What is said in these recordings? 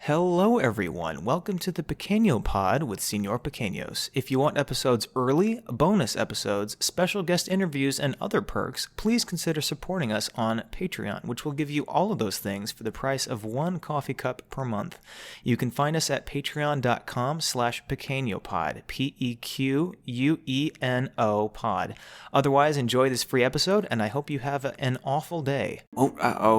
Hello everyone, welcome to the Pequeno pod with Señor Pequeños. If you want episodes early, bonus episodes, special guest interviews, and other perks, please consider supporting us on Patreon, which will give you all of those things for the price of one coffee cup per month. You can find us at patreon.com/pequenopod, Pequeno pod. Otherwise, enjoy this free episode, and I hope you have an awful day.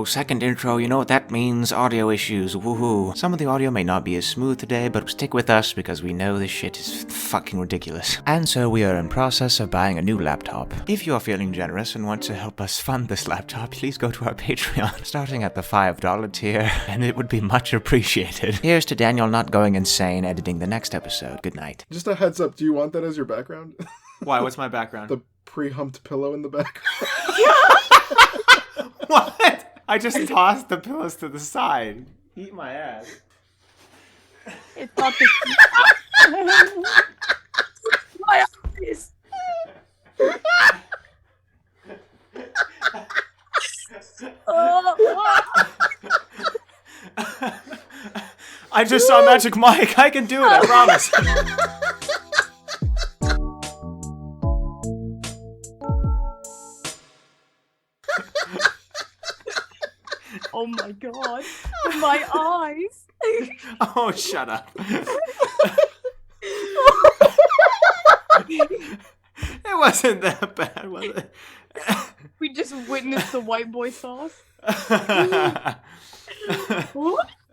Second intro, you know what that means? Audio issues, woohoo. Some of the audio may not be as smooth today, but stick with us because we know this shit is fucking ridiculous. And so we are in process of buying a new laptop. If you are feeling generous and want to help us fund this laptop, please go to our Patreon, starting at the $5 tier, and it would be much appreciated. Here's to Daniel not going insane editing the next episode. Good night. Just a heads up, do you want that as your background? Why? What's my background? The pre-humped pillow in the background. What? I just tossed the pillows to the side. Eat my ass. It's not the my eyes. I just saw Magic Mike. I can do it, I promise. Oh my god. My eyes. Oh, shut up. It wasn't that bad, was it? We just witnessed the white boy sauce.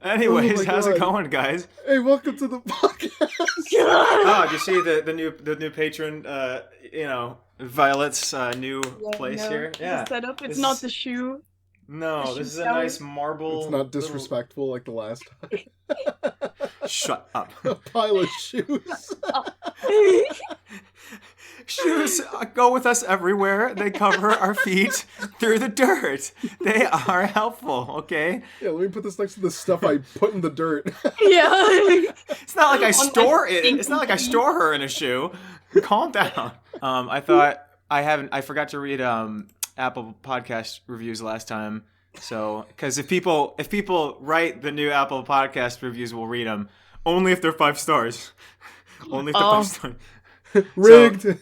Anyways, Oh how's it God. going, guys? Hey, welcome to the podcast. Oh, did you see the new patron, Violet's new place here? Yeah. The setup. It's This not is- the shoe. No, this is a Shower. nice marble. It's not disrespectful like the last time. Shut up. A pile of shoes. Shoes go with us everywhere. They cover our feet through the dirt. They are helpful, okay? Yeah, let me put this next to the stuff I put in the dirt. Yeah. It's not like I my store it. stinky It's not like I feet. store her in a shoe. Calm down. I thought I forgot to read Apple Podcast reviews last time. So, because if people write the new Apple Podcast reviews, we'll read them. Only if they're 5 stars. Only if they're 5 stars. Rigged.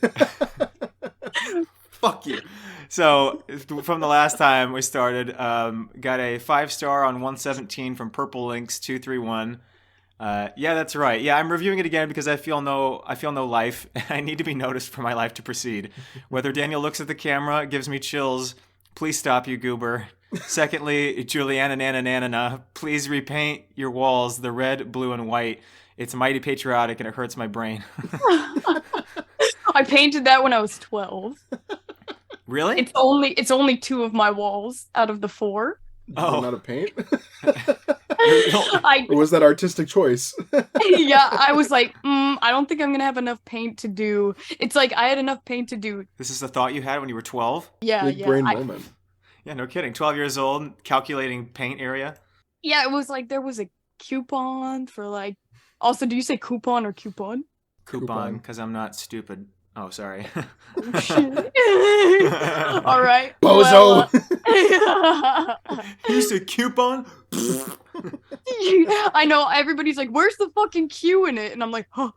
Fuck you. So, from the last time we started, got a 5-star on 117 from Purple Links 231. Yeah, that's right. Yeah, I'm reviewing it again because I feel no life. I need to be noticed for my life to proceed. Whether Daniel looks at the camera gives me chills. Please stop, you goober. Secondly, Julianna Nana, please repaint your walls the red, blue, and white. It's mighty patriotic and it hurts my brain. I painted that when I was 12. Really? It's only 2 of my walls out of the 4. Oh, not a paint? Or was that artistic choice? Yeah, I was like, I don't think I'm gonna have enough paint to do. It's like I had enough paint to do. This is the thought you had when you were 12? Yeah, Big yeah. brain moment. Yeah, no kidding. 12 years old, calculating paint area. Yeah, it was like there was a coupon for like. Also, do you say coupon or coupon? Coupon, because I'm not stupid. Oh, sorry. Oh, shit. All right. Bozo! You said coupon? I know. Everybody's like, "Where's the fucking Q in it?" And I'm like, "Huh."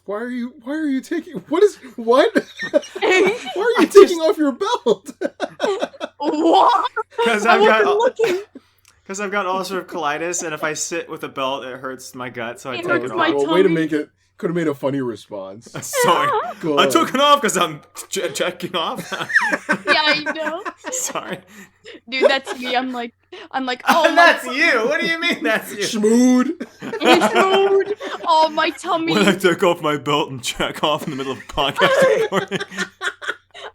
Why are you taking what? Why are you taking off your belt? What? Because I I've wasn't got looking. ulcerative colitis, and if I sit with a belt, it hurts my gut, so I It take hurts it my off. Well, way to tummy. make it. Could have made a funny response. Sorry, Go I on. took it off because I'm checking off. Yeah, I know. Sorry, Dude, that's me. I'm like, oh, that's you. What do you mean that's you? Schmood. It's mood. Oh, my tummy. When I take off my belt and check off in the middle of a podcast recording.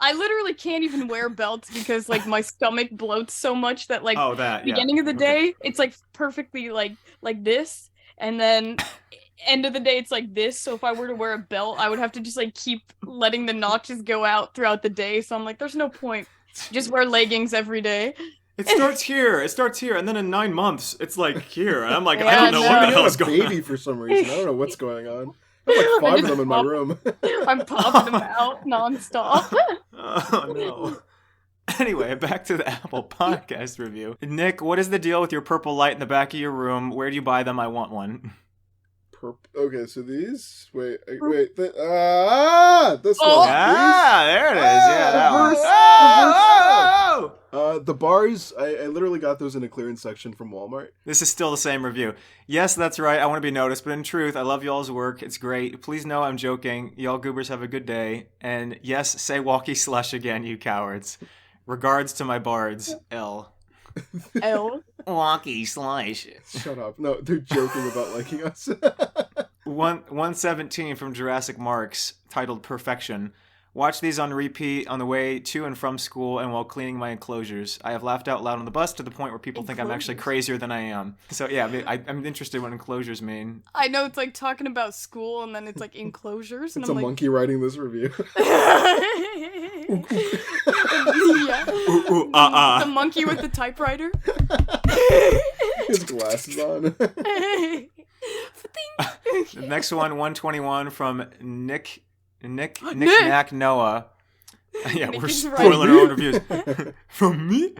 I literally can't even wear belts because like my stomach bloats so much that like Oh, that. Yeah. beginning of the Okay. day it's like perfectly like this, and then end of the day it's like this. So if I were to wear a belt, I would have to just like keep letting the notches go out throughout the day. So I'm like, there's no point. Just wear leggings every day. It starts here, and then in 9 months, it's like here. And I'm like, I Yeah, don't know what the no. hell is a going baby on. for some reason. I don't know what's going on. I have like 5 of them in my room. I'm popping them out nonstop. Oh, no. Anyway, back to the Apple Podcast review. Nick, what is the deal with your purple light in the back of your room? Where do you buy them? I want one. Okay, so these. Wait. This one. Ah, there it is. Yeah, that one. The bars, I literally got those in a clearance section from Walmart. This is still the same review. Yes, that's right. I want to be noticed, but in truth, I love y'all's work. It's great. Please know I'm joking. Y'all goobers have a good day. And yes, say walkie slush again, you cowards. Regards to my bards, L. L. Walkie slush. Shut up. No, they're joking about liking us. 117 from Jurassic Marks, titled Perfection. Watch these on repeat on the way to and from school and while cleaning my enclosures. I have laughed out loud on the bus to the point where people think I'm actually crazier than I am. So yeah, I'm interested in what enclosures mean. I know it's like talking about school and then it's like enclosures. And It's I'm a like, monkey writing this review. yeah. Uh-uh. The monkey with the typewriter. His glasses on. The next one, 121 from Nick Knack Noah. Yeah, Nick we're is right. spoiling our own reviews. From me?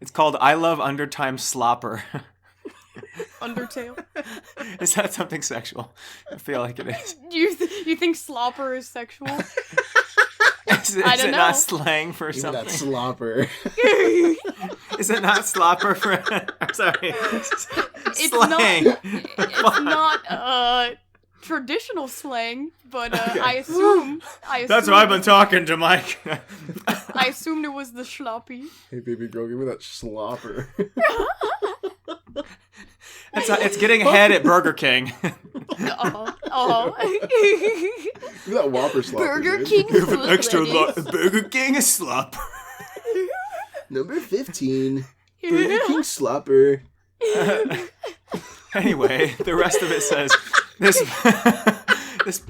It's called I Love Undertime Slopper. Undertale. Is that something sexual? I feel like it is. You think slopper is sexual? Is I don't it know. not slang for Give me that something? slopper. Is it not slopper for... I'm sorry. It's Slang. It's not traditional slang, but I assume That's why I've been talking to Mike. I assumed it was the sloppy. Hey, baby girl, give me that slopper. It's getting ahead at Burger King. Give me that Whopper slopper. Burger dude. King Give an foot extra lettuce. Burger King a slop. Number 15. Burger King slopper. Anyway, the rest of it says this. This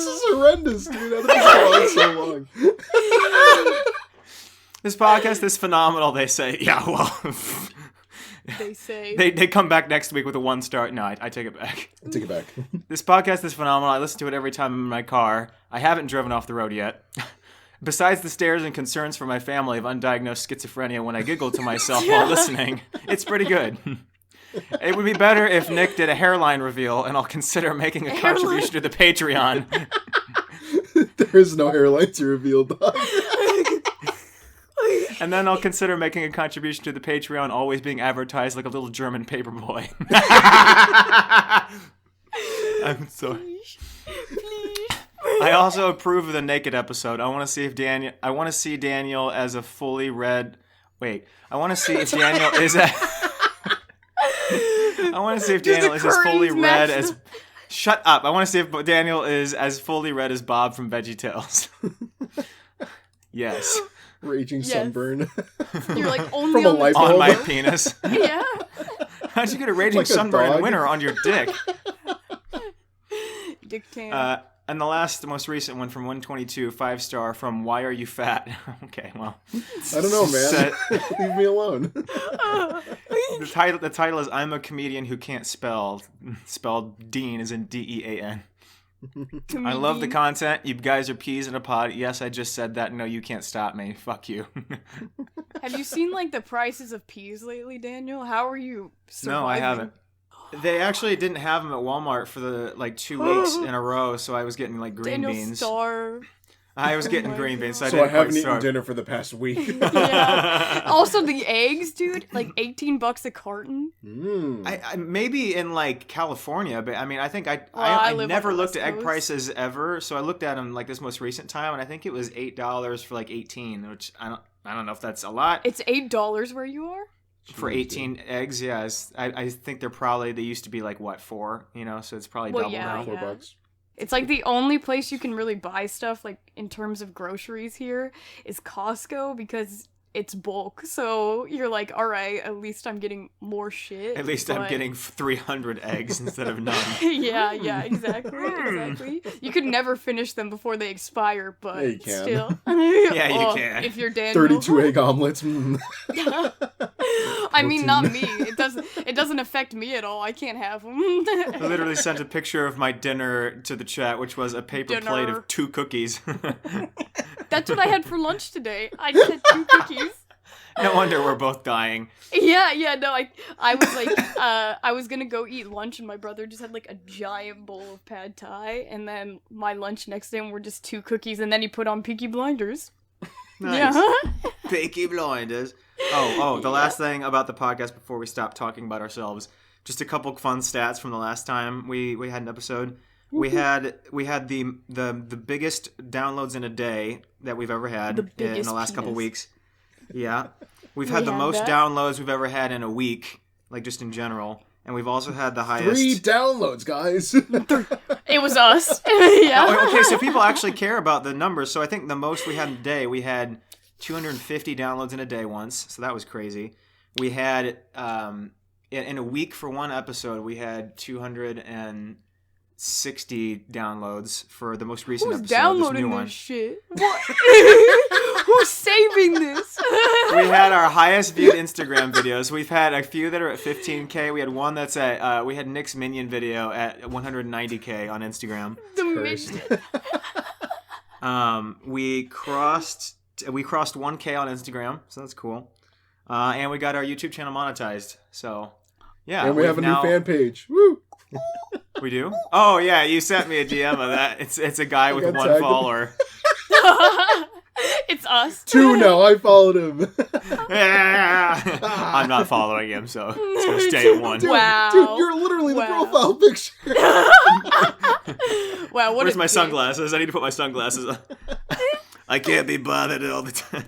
is horrendous, dude. I've been on so long. This podcast is phenomenal. They say, yeah. Well, They say. they come back next week with a 1-star. No, I take it back. I take it back. This podcast is phenomenal. I listen to it every time I'm in my car. I haven't driven off the road yet. Besides the stares and concerns for my family of undiagnosed schizophrenia when I giggle to myself while listening, it's pretty good. It would be better if Nick did a hairline reveal, and I'll consider making a contribution to the Patreon. There is no hairline to reveal, dog. And then I'll consider making a contribution to the Patreon, always being advertised like a little German paper boy. I'm sorry. I also approve of the naked episode. I want to see Daniel as a fully red. Wait. I want to see if Daniel is a. I want to see if Daniel is as fully red as. Shut up! I want to see if Daniel is as fully red as Bob from VeggieTales. Yes. Raging Yes. sunburn. You're like only From a on the light On bulb. my penis. Yeah. How'd you get a raging Like a sunburn in dog. winter on your dick? Dick tan. And the most recent one from 122, 5-star from Why Are You Fat? Okay, well. I don't know, man. Leave me alone. The title is I'm a Comedian Who Can't Spell. Spelled Dean as in D-E-A-N. I love the content. You guys are peas in a pod. Yes, I just said that. No, you can't stop me. Fuck you. Have you seen like the prices of peas lately, Daniel? How are you surviving? No, I haven't. They actually didn't have them at Walmart for the 2 weeks in a row, so I was getting like green Daniel beans. starved. I was getting Oh my green beans, so I So I didn't quite haven't eaten starve. dinner for the past week. Yeah. Also, the eggs, dude, like $18 a carton. I maybe in like California, but I mean, I think I I live on never the looked West at egg Coast. prices ever, so I looked at them like this most recent time, and I think it was $8 for like 18, which I don't know if that's a lot It's $8 where you are. for 18 eggs. Yeah, I think they used to be like what, 4, so it's probably Well, double yeah, now. yeah. $4. It's like the only place you can really buy stuff like in terms of groceries here is Costco because it's bulk. So you're like, all right, at least I'm getting more shit. At least I'm but- getting 300 eggs instead of none. yeah, exactly. You could never finish them before they expire, but Yeah, you can. still. Yeah, you can. If you're Daniel. 32 egg omelets. I mean, not me. It doesn't affect me at all. I can't have them. I literally sent a picture of my dinner to the chat, which was a paper plate of 2 cookies. That's what I had for lunch today. I had 2 cookies. No wonder we're both dying. Yeah, no, I was like, I was gonna go eat lunch, and my brother just had like a giant bowl of pad thai, and then my lunch next to him were just 2 cookies, and then he put on Peaky Blinders. Nice. Yeah. Peaky Blinders. Oh, the last thing about the podcast before we stop talking about ourselves. Just a couple fun stats from the last time we had an episode. We had the biggest downloads in a day that we've ever had in the last couple weeks. Yeah. We've had the most downloads we've ever had in a week, like just in general. And we've also had the highest... 3 downloads, guys. It was us. Yeah. Oh, okay, so people actually care about the numbers. So I think the most we had in a day, we had 250 downloads in a day once. So that was crazy. We had, in a week for one episode, we had 260 downloads for the most recent Who's episode. downloading this this shit? What? Who's saving this? We had our highest viewed Instagram videos. We've had a few that are at 15K. We had one that's at, we had Nick's Minion video at 190K on Instagram. The Minion. We crossed 1K on Instagram, so that's cool. And we got our YouTube channel monetized. So, yeah. And we have a new fan page. Woo! We do? Oh, yeah, you sent me a DM of that. It's a guy with 1 tagged. follower. It's us. 2 now. I followed him. I'm not following him, so it's going to stay at 1. Wow. Dude, you're literally the profile picture. Wow, what Where's my dick. sunglasses? I need to put my sunglasses on. I can't be bothered all the time.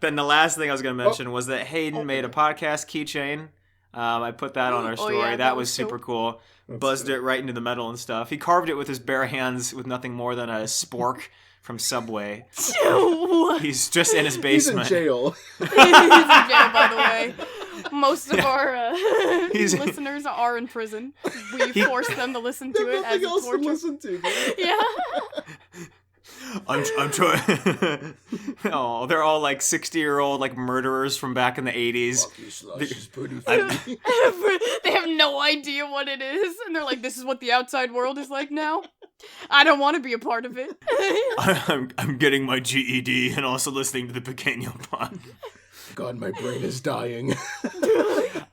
Then the last thing I was going to mention was that Hayden made a podcast keychain. I put that on our story. Yeah, that was super cool. Buzzed it right into the metal and stuff. He carved it with his bare hands with nothing more than a spork from Subway. He's just in his basement. He's in jail. He's in jail, by the way. Most of our listeners are in prison. We force them to listen to it as nothing a else to torture. listen to, man. Yeah. I'm trying. Oh, they're all like 60-year-old like murderers from back in the 80s. They have no idea what it is, and they're like, "This is what the outside world is like now." I don't want to be a part of it. I'm getting my GED and also listening to the Pequeno pod. God, my brain is dying.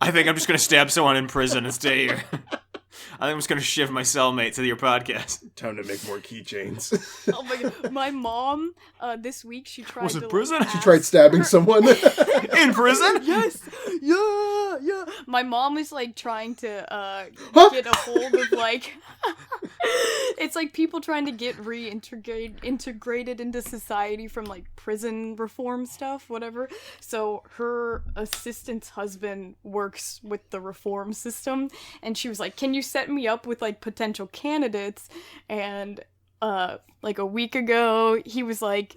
I think I'm just gonna stab someone in prison and stay here. I think I'm just gonna shift my cellmate to your podcast. Time to make more keychains. Oh my god, my mom this week she tried. Was it to, prison? Like, She tried stabbing someone. In prison? Yes. Yeah. My mom is like trying to get a hold of like it's like people trying to get integrated into society from like prison reform stuff, whatever. So her assistant's husband works with the reform system, and she was like, "Can you set me up with like potential candidates?" And like a week ago, he was like,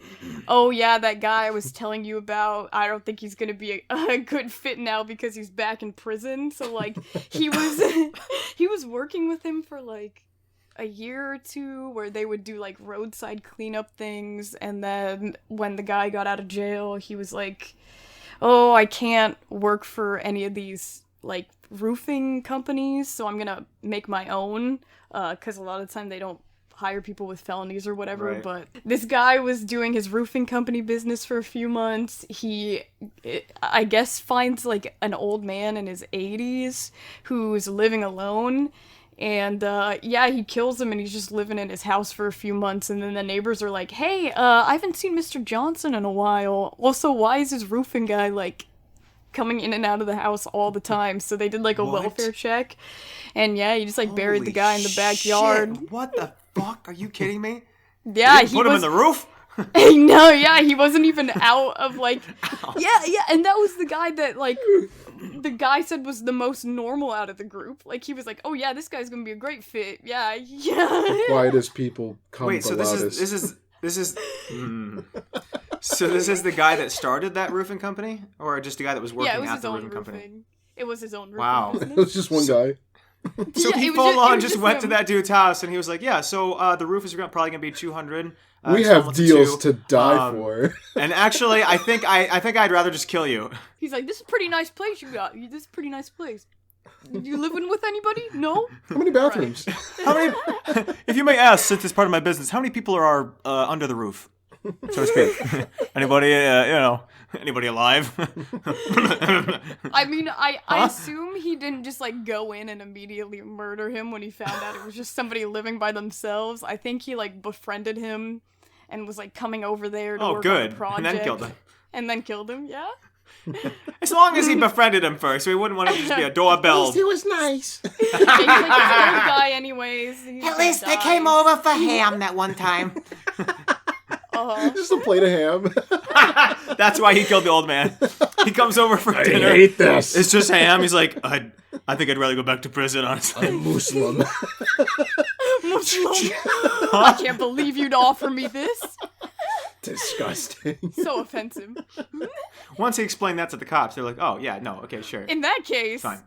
"Oh yeah, that guy I was telling you about, I don't think he's gonna be a good fit now because he's back in prison." So like he was working with him for like a year or two where they would do like roadside cleanup things, and then when the guy got out of jail, he was like, "Oh, I can't work for any of these like roofing companies, so I'm gonna make my own," because a lot of the time they don't hire people with felonies or whatever. Right. But this guy was doing his roofing company business for a few months. I guess finds like an old man in his 80s who's living alone, and he kills him, and he's just living in his house for a few months. And then the neighbors are like, "Hey, I haven't seen Mr. Johnson in a while. Also, why is his roofing guy like coming in and out of the house all the time?" So they did like a welfare check, and he just like buried the guy in the backyard. Shit. What the fuck? Are you kidding me? Yeah, you put him in the roof? No, he wasn't even out of like and that was the guy that like the guy said was the most normal out of the group. Like he was like, "Oh yeah, this guy's gonna be a great fit." Yeah. The quietest people come Wait, the so loudest. this is So this is the guy that started that roofing company, or just the guy that was working It was at his the own roofing company? It was his own roofing Wow. business. It was just one guy. So Yeah, he it was full on just just went to him. that dude's house, and he was like, "Yeah, so the roof is probably gonna be 200. We it's have almost deals 2. to die for. And actually, I think I'd rather just kill you. He's like, this is a pretty nice place you got. This is a pretty nice place. You living with anybody? No? How many bathrooms? How many? If you may ask, since it's part of my business, how many people are under the roof, so to speak? Anybody? Anybody alive? I mean, I assume he didn't just like go in and immediately murder him when he found out it was just somebody living by themselves. I think he like befriended him and was like coming over there to work on good. the project. And then killed him. And then killed him, yeah? As long as he befriended him first, so he wouldn't want to just be a doorbell. He was nice. Yeah, he's like this old guy anyways. He's At gonna least they die. came over for ham that one time. Just a plate of ham. That's why he killed the old man. He comes over for dinner. hate this. It's just ham. He's like, I think I'd rather go back to prison, honestly. I'm Muslim. Muslim. I can't believe you'd offer me this. Disgusting. So offensive. Once he explained that to the cops, they're like, oh, yeah, no, okay, sure. In that case. Fine.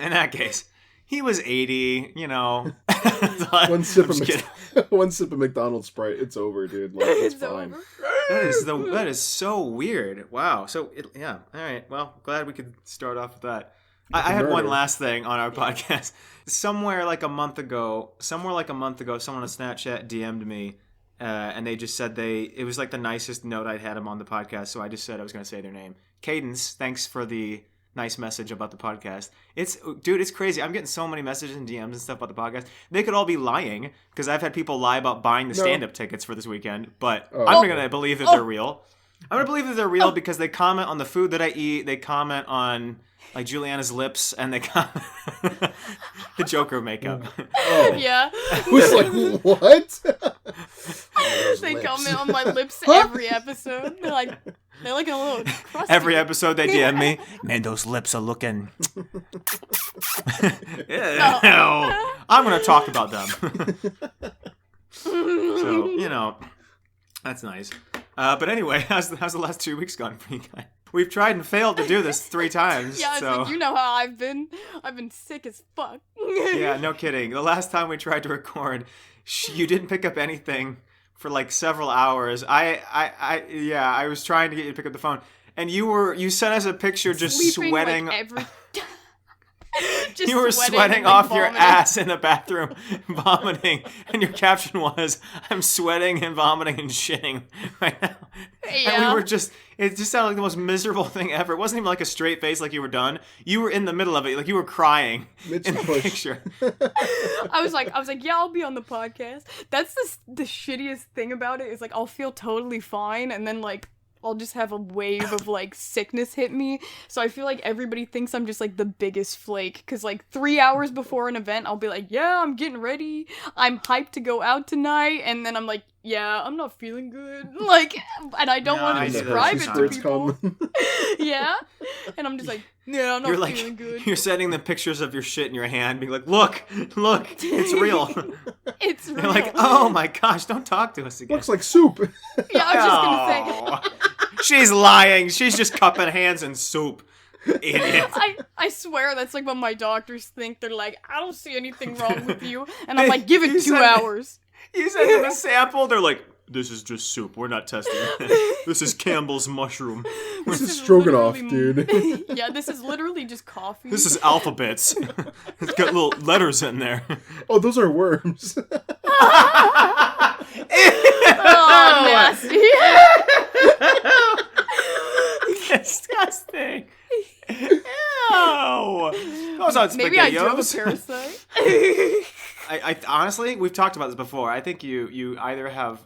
In that case, he was 80, One sip I'm just kidding. One sip of McDonald's Sprite, it's over, dude. Like, it's It's fine. over. That is so weird. Wow. So, yeah. All right. Well, glad we could start off with that. I had one Murder. last thing on our podcast. Somewhere like a month ago, someone on Snapchat DM'd me, and they just said it was like the nicest note I'd had them on the podcast, so I just said I was going to say their name. Cadence, thanks for the nice message about the podcast. It's crazy. I'm getting so many messages and DMs and stuff about the podcast. They could all be lying, because I've had people lie about buying the stand-up tickets for this weekend, but I'm going to believe that they're real. I'm going to believe that they're real because they comment on the food that I eat, they comment on like Juliana's lips, and they comment the Joker makeup. Oh. Yeah. I was like, what? They comment on my lips every episode. They're like a little crusty. Every episode they DM me. Man, those lips are looking. Ew. I'm going to talk about them. So, that's nice. But anyway, how's the last 2 weeks gone for you guys? We've tried and failed to do this 3 times. Yeah, it's so. like, you know how I've been. I've been sick as fuck. Yeah, no kidding. The last time we tried to record, you didn't pick up anything for like several hours. I was trying to get you to pick up the phone, and you sent us a picture just Sleeping, sweating. Like, just you were sweating and, like, off your vomiting. ass in the bathroom, vomiting, and your caption was, "I'm sweating and vomiting and shitting right now." Yeah. And it just sounded like the most miserable thing ever. It wasn't even like a straight face like you were done. You were in the middle of it, like you were crying Mitch in the push. picture. I was like, yeah, I'll be on the podcast. That's the shittiest thing about it is like I'll feel totally fine, and then like I'll just have a wave of like sickness hit me. So I feel like everybody thinks I'm just like the biggest flake. Because like 3 hours before an event, I'll be like, yeah, I'm getting ready. I'm hyped to go out tonight. And then I'm like, yeah, I'm not feeling good. Like, and I don't want I to do that describe it to sometimes. people. Yeah. And I'm just like, yeah, I'm not You're feeling good. you're sending the pictures of your shit in your hand, being like, look, it's real. It's real. You're like, oh my gosh, don't talk to us again. Looks like soup. Yeah, I was just gonna say. Oh. She's lying. She's just cupping hands in soup. Idiot. I swear that's like what my doctors think. They're like, I don't see anything wrong with you. And I'm like, give it 2 hours. You send them a sample. They're like, this is just soup. We're not testing it. This is Campbell's mushroom. This is stroganoff, literally- dude. Yeah, this is literally just coffee. This is alphabets. It's got little letters in there. Oh, those are worms. Oh, nasty. Disgusting. Ew. Goes on Maybe I do have a SpaghettiOs. parasite. I honestly, we've talked about this before. I think you either have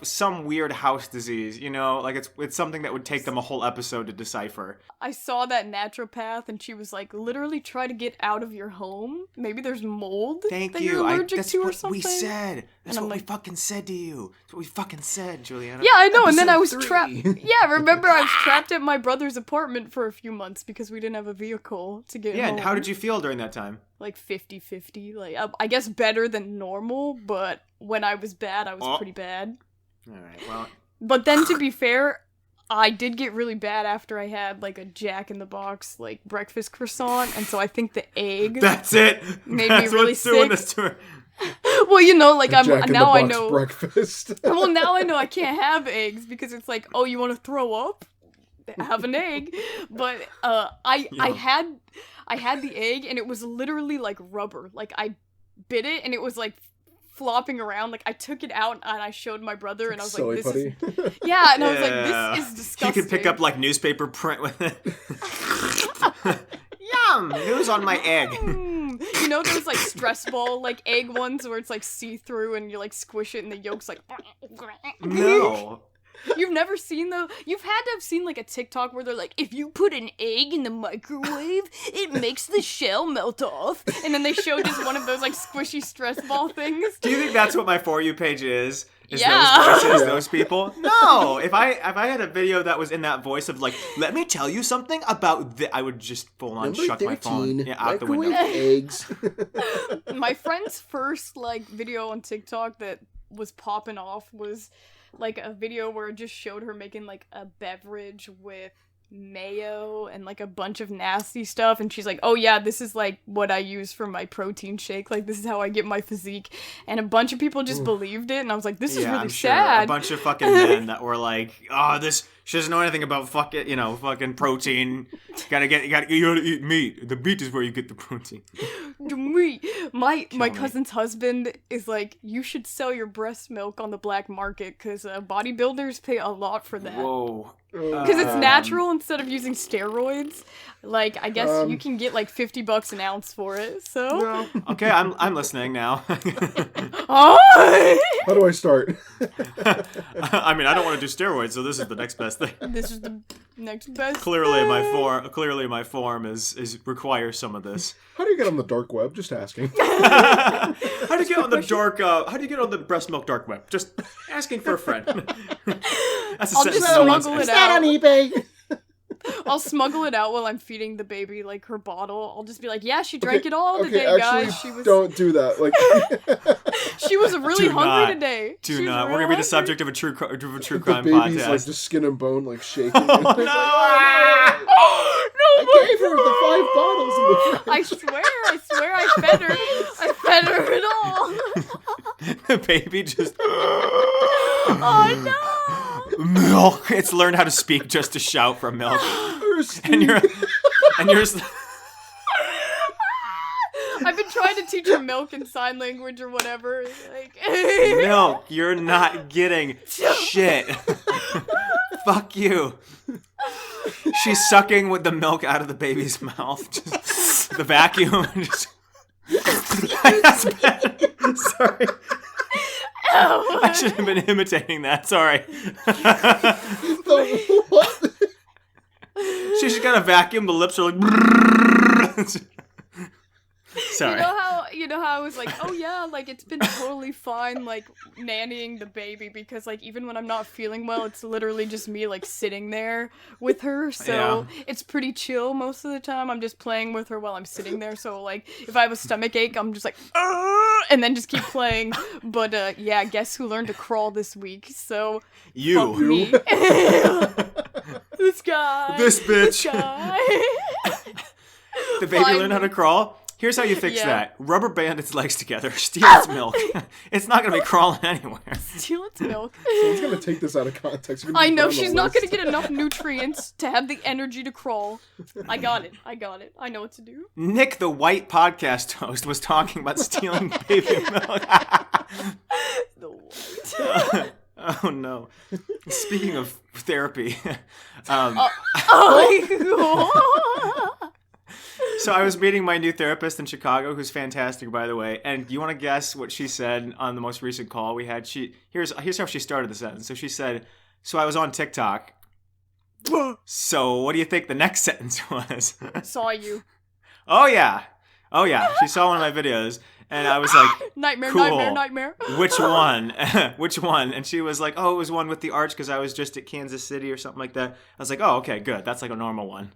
some weird house disease, like it's something that would take them a whole episode to decipher. I saw that naturopath and she was like, literally try to get out of your home. Maybe there's mold Thank that you. you're allergic That's to or what something. we said. That's And what I'm we like- fucking said to you. That's what we fucking said, Juliana. Yeah, I know, and then I was Episode trapped. 3. Yeah, remember I was trapped at my brother's apartment for a few months because we didn't have a vehicle to get Yeah, home. and how did you feel during that time? Like 50-50. Like, I guess better than normal, but when I was bad, I was Oh. pretty bad. All right, well, But then, to be fair, I did get really bad after I had like a Jack in the Box like breakfast croissant, and so I think the egg That's it. made That's me really what's doing sick. this to her. Well, you know, like A Jack in the now I Box know. breakfast. Well, now I know I can't have eggs because it's like, oh, you want to throw up? Have an egg. But I had the egg and it was literally like rubber. Like I bit it and it was like flopping around. Like I took it out and I showed my brother and I was Soy like, putty. yeah, and I was like, this is disgusting. You could pick up like newspaper print with it. Yum! News on my egg. You know those like stress ball like egg ones where it's like see-through and you like squish it and the yolk's like No. You've never seen though? You've had to have seen like a TikTok where they're like, if you put an egg in the microwave, it makes the shell melt off. And then they show just one of those like squishy stress ball things. Do you think that's what my For You page is? Yeah. Those voices, those people? No. If I had a video that was in that voice of like, let me tell you something about I would just full on Number chuck my phone 13, out the microwave window. eggs. My friend's first like video on TikTok that was popping off was like a video where it just showed her making like a beverage with mayo and like a bunch of nasty stuff, and she's like, oh yeah, this is like what I use for my protein shake, like this is how I get my physique, and a bunch of people just believed it, and I was like, this is really I'm sure. sad. A bunch of fucking men that were like, oh, she doesn't know anything about fucking protein. You gotta eat meat. The meat is where you get the protein. The meat. My me. cousin's husband is like, you should sell your breast milk on the black market because bodybuilders pay a lot for that. Whoa. Because it's natural instead of using steroids. Like, I guess you can get like $50 an ounce for it, so. Okay, I'm listening now. Oh! How do I start? I mean, I don't want to do steroids, so this is the next best thing. This is the next best Clearly, thing. my form is requires some of this. How do you get on the dark web? Just asking. How do you get on the dark? How do you get on the breast milk dark web? Just asking for a friend. That's a I'll sentence just no one's- smuggle it Not on out. eBay. I'll smuggle it out while I'm feeding the baby, like, her bottle. I'll just be like, yeah, she drank it all Okay, today, actually, guys. She was don't do that. Like, she was really Do hungry not. today. Do She was not. real We're gonna be the hungry. subject of a true the crime baby's podcast. like just skin and bone, like shaking. Oh, It's like, no. I gave her the 5 bottles in the fridge. I swear, I fed her. I fed her it all. The baby just Oh no! milk. It's learned how to speak just to shout for milk. And you're I've been trying to teach her milk in sign language or whatever. Like, milk. You're not getting shit. Fuck you. She's sucking with the milk out of the baby's mouth. Just the vacuum. Just... That's bad. Sorry. I should have been imitating that. Sorry. What? She's just got a vacuum. The lips are like. Sorry. You know how I was like, oh yeah, like it's been totally fine, like nannying the baby, because like even when I'm not feeling well, it's literally just me like sitting there with her, so it's pretty chill most of the time. I'm just playing with her while I'm sitting there, so like if I have a stomach ache, I'm just like, and then just keep playing. But yeah, guess who learned to crawl this week? So fuck You. me. This guy. This bitch. This guy. The baby Fine. learned how to crawl. Here's how you fix Yeah. that. Rubber band its legs together. Steal its milk. It's not going to be crawling anywhere. Steal its milk. Someone's gonna take this out of context. You're gonna I be know, put on the she's not list. gonna get enough nutrients to have the energy to crawl. I got it. I know what to do. Nick, the white podcast host, was talking about stealing baby milk. The what? Oh, no. Speaking of therapy. So I was meeting my new therapist in Chicago, who's fantastic, by the way. And you want to guess what she said on the most recent call we had? Here's how she started the sentence. So she said, "So I was on TikTok. So what do you think the next sentence was?" Saw you. Oh yeah. She saw one of my videos, and I was like, Nightmare, Cool. nightmare. "Which one? Which one?" And she was like, "Oh, it was one with the arch because I was just at Kansas City or something like that." I was like, "Oh, okay, good. That's like a normal one."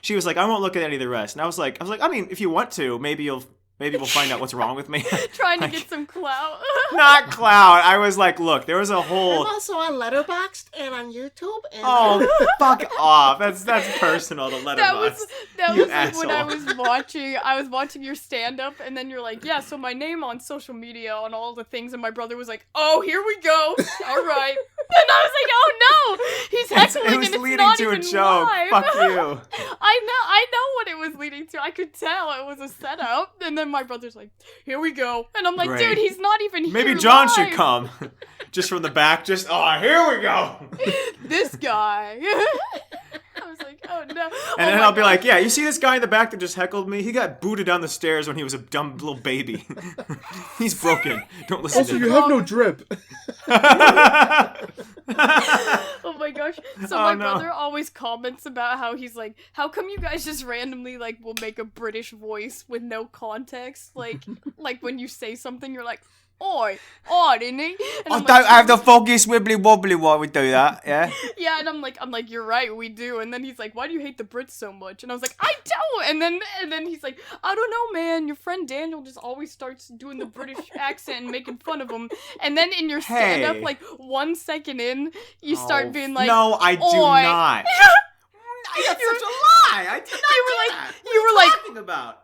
She was like, "I won't look at any of the rest." And I was like, I mean, if you want to, maybe you'll Maybe we'll find out what's wrong with me. Trying to get some clout. Not clout. I was like, look, there was a whole... I'm also on Letterboxd and on YouTube. And Oh, fuck off. That's personal to Letterboxd. That You was like when I asshole. was watching your stand-up, and then you're like, yeah, so my name on social media on all the things, and my brother was like, oh, here we go. All right. And I was like, oh no, he's heckling It was and it's leading not to a even joke. live. Fuck you. I know what it was leading to. I could tell it was a setup. And then my brother's like, here we go. And I'm like, Great. dude, he's not even here. Maybe John live. should come. Just from the back, just, oh, here we go. This guy. I was like, oh no. And then I'll be like, yeah, you see this guy in the back that just heckled me? He got booted down the stairs when he was a dumb little baby. He's broken. Don't listen also, to you him. have no drip. Oh my gosh. So Oh, my no. brother always comments about how he's like, how come you guys just randomly like will make a British voice with no context? Like when you say something, you're like, oi, didn't he? And I'm like, the foggiest wibbly wobbly while we do that, yeah? yeah, and I'm like, you're right, we do. And then he's like, why do you hate the Brits so much? And I was like, I don't. And then he's like, I don't know, man. Your friend Daniel just always starts doing the British accent and making fun of him. And then in your stand-up, Hey. like 1 second in, you start being like, no, I do oi. not. That's such a lie. I did not You were do like- that. you What were are you like- talking about?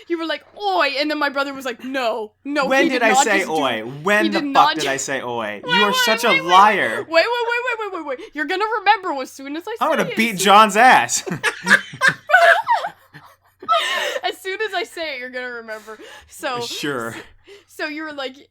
you were like, oi, and then my brother was like, no, When he did I not say just do- oi? When he the did fuck not did ju- I say oi? Wait, You are wait, such wait, a wait, liar. Wait, you're gonna remember as soon as I say I'm gonna it. beat John's ass. As soon as I say it, you're gonna remember. So Sure. So you're like,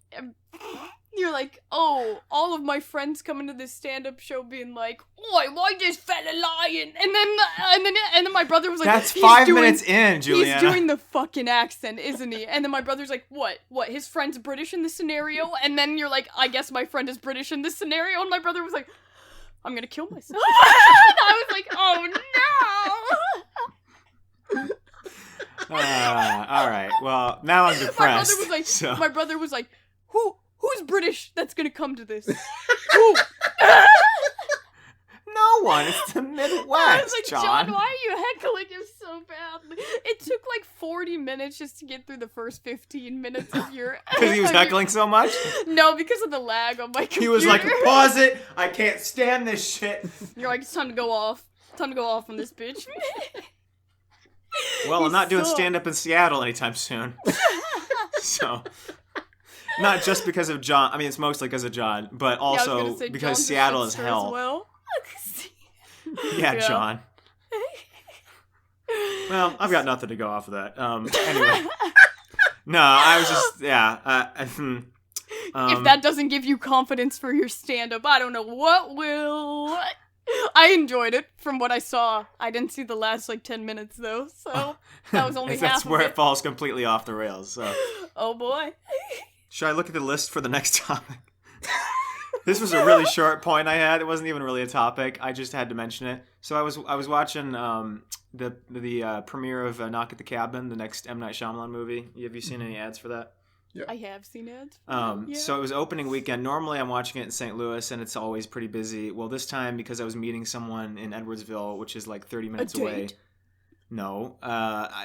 oh, all of my friends coming to this stand-up show being like, oi, why this fella lying? And then my brother was like, That's "He's 5 doing- minutes in, Juliana. He's doing the fucking accent, isn't he?" And then my brother's like, what? His friend's British in this scenario? And then you're like, I guess my friend is British in this scenario. And my brother was like, I'm gonna kill myself. And I was like, oh no. All right. Well, now I'm depressed. My brother was like, who's British that's gonna come to this? Who? No one. It's the Midwest, I was like, John. John, why are you heckling him so badly? It took like 40 minutes just to get through the first 15 minutes of your... Because he was heckling so much? No, because of the lag on my computer. He was like, pause it. I can't stand this shit. You're like, it's time to go off. It's time to go off on this bitch. Well, I'm not doing suck. stand-up in Seattle anytime soon. So... Not just because of John. I mean, it's mostly because of John, but Yeah, I was also gonna say, because John's a Seattle is shitster hell. As well. Yeah, Yeah. John. Well, I've got nothing to go off of that. Anyway. No, I was just, yeah. If that doesn't give you confidence for your stand-up, I don't know what will. I enjoyed it from what I saw. I didn't see the last, 10 minutes, though, so that was only half That's of where it. it falls completely off the rails, so. Oh, boy. Should I look at the list for the next topic? This was a really short point I had. It wasn't even really a topic. I just had to mention it. So I was watching the premiere of Knock at the Cabin, the next M. Night Shyamalan movie. Have you seen any ads for that? I have seen it. So it was opening weekend. Normally I'm watching it in St. Louis, and it's always pretty busy. Well, this time, because I was meeting someone in Edwardsville, which is like 30 minutes away. date? No,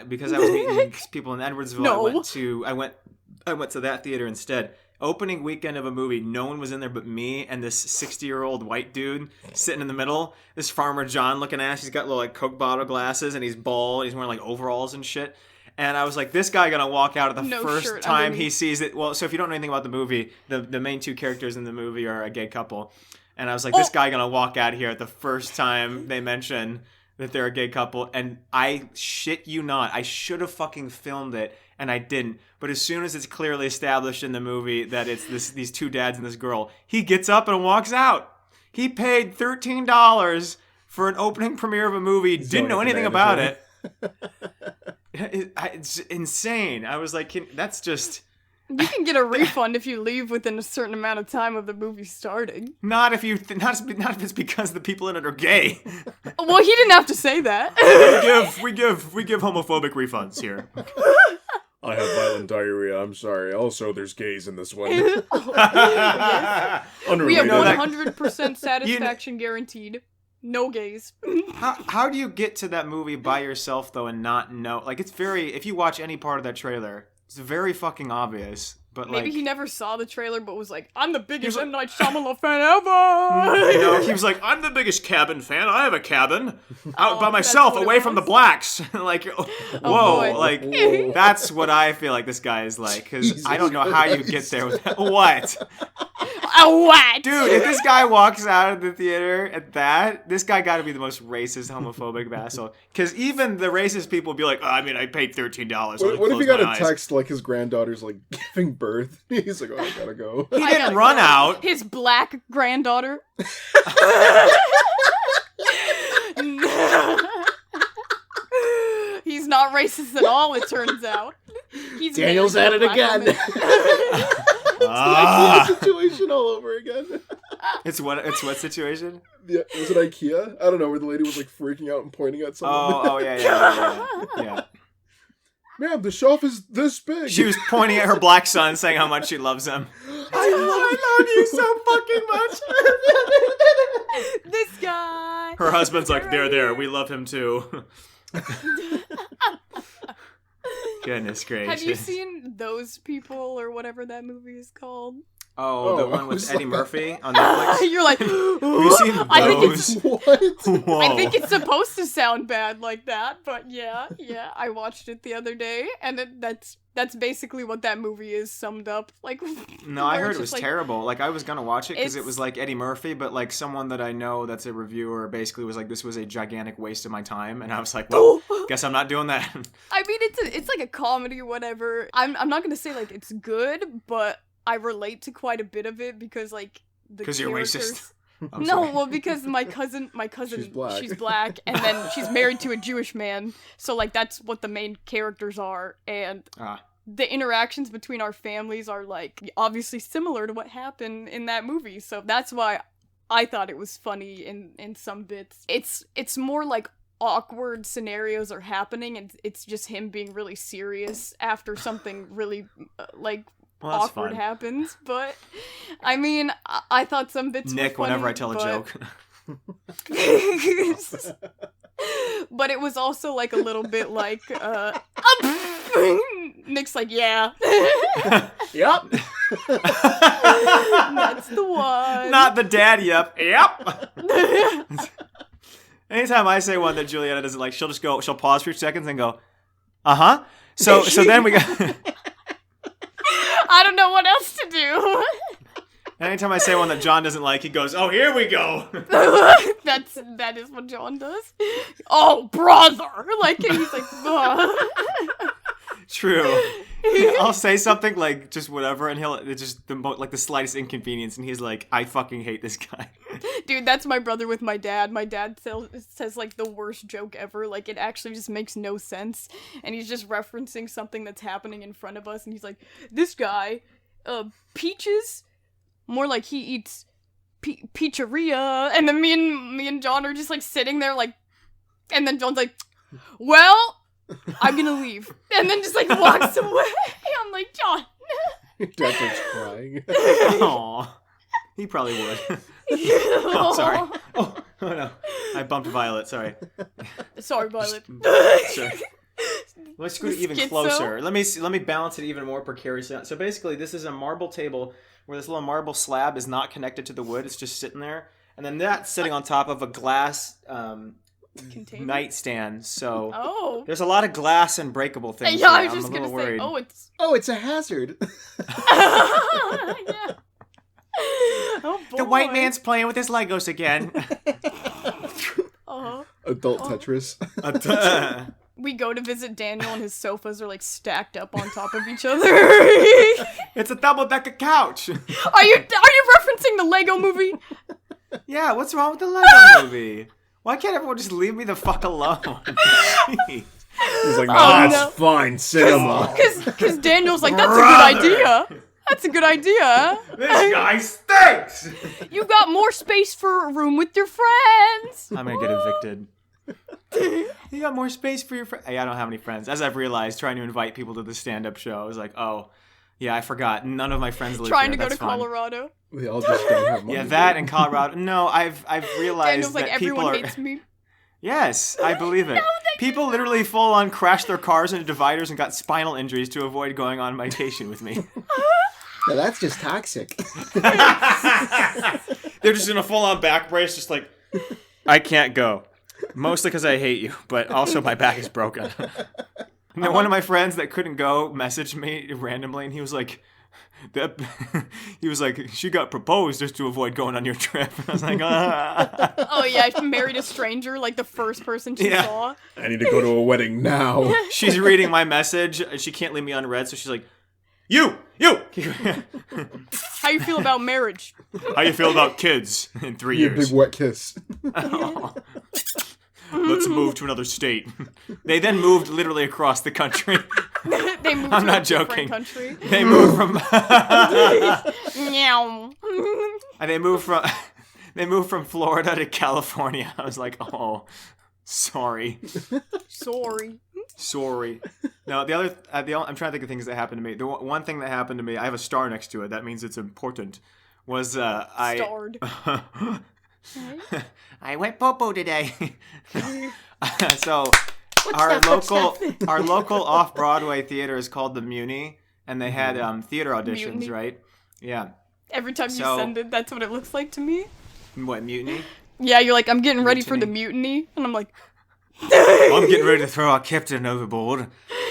because I was meeting people in Edwardsville, No. I went to that theater instead. Opening weekend of a movie, no one was in there but me and this 60-year-old white dude sitting in the middle. This Farmer John looking ass. He's got little Coke bottle glasses and he's bald. He's wearing overalls and shit. And I was like, this guy gonna walk out at the No first shirt time underneath. he sees it. Well, so if you don't know anything about the movie, the main two characters in the movie are a gay couple. And I was like, this guy gonna walk out here at the first time they mention that they're a gay couple. And I shit you not, I should have fucking filmed it. And I didn't. But as soon as it's clearly established in the movie that it's these two dads and this girl, he gets up and walks out. He paid $13 for an opening premiere of a movie, didn't know anything about it. It's insane. I was like, that's just... You can get a refund if you leave within a certain amount of time of the movie starting. Not if not if it's because the people in it are gay. Well, he didn't have to say that. we give homophobic refunds here. I have violent diarrhea. I'm sorry. Also, there's gays in this one. We have Unrelated. know that- 100% satisfaction guaranteed. No gays. How do you get to that movie by yourself though and not know? Like, it's very, if you watch any part of that trailer, It's very fucking obvious. But Maybe like, he never saw the trailer, but was like, "I'm the biggest like- M. Night Shyamalan fan ever." you know, he was like, I'm the biggest cabin fan. I have a cabin out by that's myself, what it away from the was? blacks. Like, whoa, boy. like Whoa. that's what I feel like this guy is like. Because Jesus I don't know how you Christ. get there with that. What? Oh, what? Dude, if this guy walks out of the theater at that, this guy got to be the most racist, homophobic asshole. Because even the racist people will be like, oh, I mean, I paid $13. What if he got a text like his granddaughter's like giving birth? He's like, oh, I gotta go. He I didn't gotta run go. out. His black granddaughter. He's not racist at all, it turns out. He's Daniel's married at to a it black again. woman. Ah. It's the IKEA situation all over again. It's what situation? Yeah, was it IKEA? I don't know, where the lady was like freaking out and pointing at someone. Oh, yeah. Ma'am, the shelf is this big. She was pointing at her black son, saying how much she loves him. I love you so fucking much. This guy. Her husband's like, there, we love him too. Goodness gracious. Have you seen Those People or whatever that movie is called? Oh, the Oh, one I with was Eddie like- Murphy on Netflix? You're like, Have you seen I think it's those? What? Whoa. I think it's supposed to sound bad like that, but yeah, I watched it the other day, and that's basically what that movie is summed up. Like, No, I where heard it's it was just like, terrible. Like, I was gonna watch it because it It's- was like Eddie Murphy, but like someone that I know that's a reviewer basically was like, this was a gigantic waste of my time, and I was like, well, guess I'm not doing that. I mean, it's like a comedy or whatever. I'm not gonna say like it's good, but I relate to quite a bit of it because like the 'Cause you're characters. racist. I'm No, sorry. well, because my cousin, She's black. and then she's married to a Jewish man, so like that's what the main characters are, and Ah. the interactions between our families are like obviously similar to what happened in that movie, so that's why I thought it was funny in some bits. It's more like awkward scenarios are happening, and it's just him being really serious after something really like Well, that's awkward fun. happens, but I mean, I thought some bits Nick, were funny, whenever I tell a but- joke. but it was also like a little bit like Nick's like, yeah. Yep. That's the one. Not the dad, yep. Anytime I say one that Juliana doesn't like, she'll pause for 2 seconds and go, uh-huh. So then we got... I don't know what else to do. Anytime I say one that John doesn't like, he goes, oh, here we go. That is what John does. Oh, brother! Like he's like, True. I'll say something like just whatever, and it's just like the slightest inconvenience, and he's like, I fucking hate this guy. dude, that's my brother with my dad. My dad says like the worst joke ever. Like it actually just makes no sense, and he's just referencing something that's happening in front of us, and he's like, this guy, peaches, more like he eats pizzeria, and then me and John are just like sitting there like, and then John's like, well, I'm gonna leave, and then just like walks away. I'm like, John. Dad starts crying. Aw. He probably would. Oh, sorry. Oh no. I bumped Violet, sorry. Sorry, Violet. Sure. Let's scoot it even Schizo? closer. Let me balance it even more precariously. So basically, this is a marble table where this little marble slab is not connected to the wood. It's just sitting there. And then that's sitting on top of a glass Container? nightstand. So Oh. there's a lot of glass and breakable things. Yeah, I here. was just I'm a gonna little say, worried. oh, it's. Oh, it's a hazard. Yeah. Oh boy. The white man's playing with his Legos again. Uh-huh. Adult Tetris. We go to visit Daniel, and his sofas are like stacked up on top of each other. It's a double-decker couch. Are you referencing the Lego movie? Yeah, what's wrong with the Lego movie? Why can't everyone just leave me the fuck alone? Jeez. He's like, Oh, that's no. fine cinema. Because Daniel's like, that's a good idea. That's a good idea. This guy stinks! You got more space for a room with your friends. I'm gonna get evicted. You got more space for your friends. Hey, I don't have any friends. As I've realized, trying to invite people to the stand-up show, I was like, oh, yeah, I forgot. None of my friends live Trying here. to go That's to fine. Colorado. They all just don't have money. Yeah, that in Colorado. No, I've realized Daniel's like, that people everyone are. hates me. Yes, I believe it. No, they People literally full on crashed their cars into dividers and got spinal injuries to avoid going on vacation with me. Now that's just toxic. They're just in a full on back brace, just like, I can't go. Mostly because I hate you, but also my back is broken. And then one of my friends that couldn't go messaged me randomly, and he was like, she got proposed just to avoid going on your trip. I was like, Oh yeah, she married a stranger, like the first person she saw. I need to go to a wedding now. She's reading my message. She can't leave me unread, so she's like, You! How you feel about marriage? How you feel about kids in 3 You years? big wet kiss. Let's move to another state. They then moved literally across the country. They moved I'm to not a joking. different country. They moved from Meow. and they moved from Florida to California. I was like, oh, sorry. Sorry. No, I'm trying to think of things that happened to me. The one thing that happened to me, I have a star next to it. That means it's important. Was Starred. I went popo today. So our local off-Broadway theater is called the Muni, and they had theater auditions, Mutiny? right? Yeah. Every time you send it, that's what it looks like to me. What, mutiny? Yeah, you're like, I'm getting ready for the Mutiny. mutiny, and I'm like, I'm getting ready to throw our captain overboard.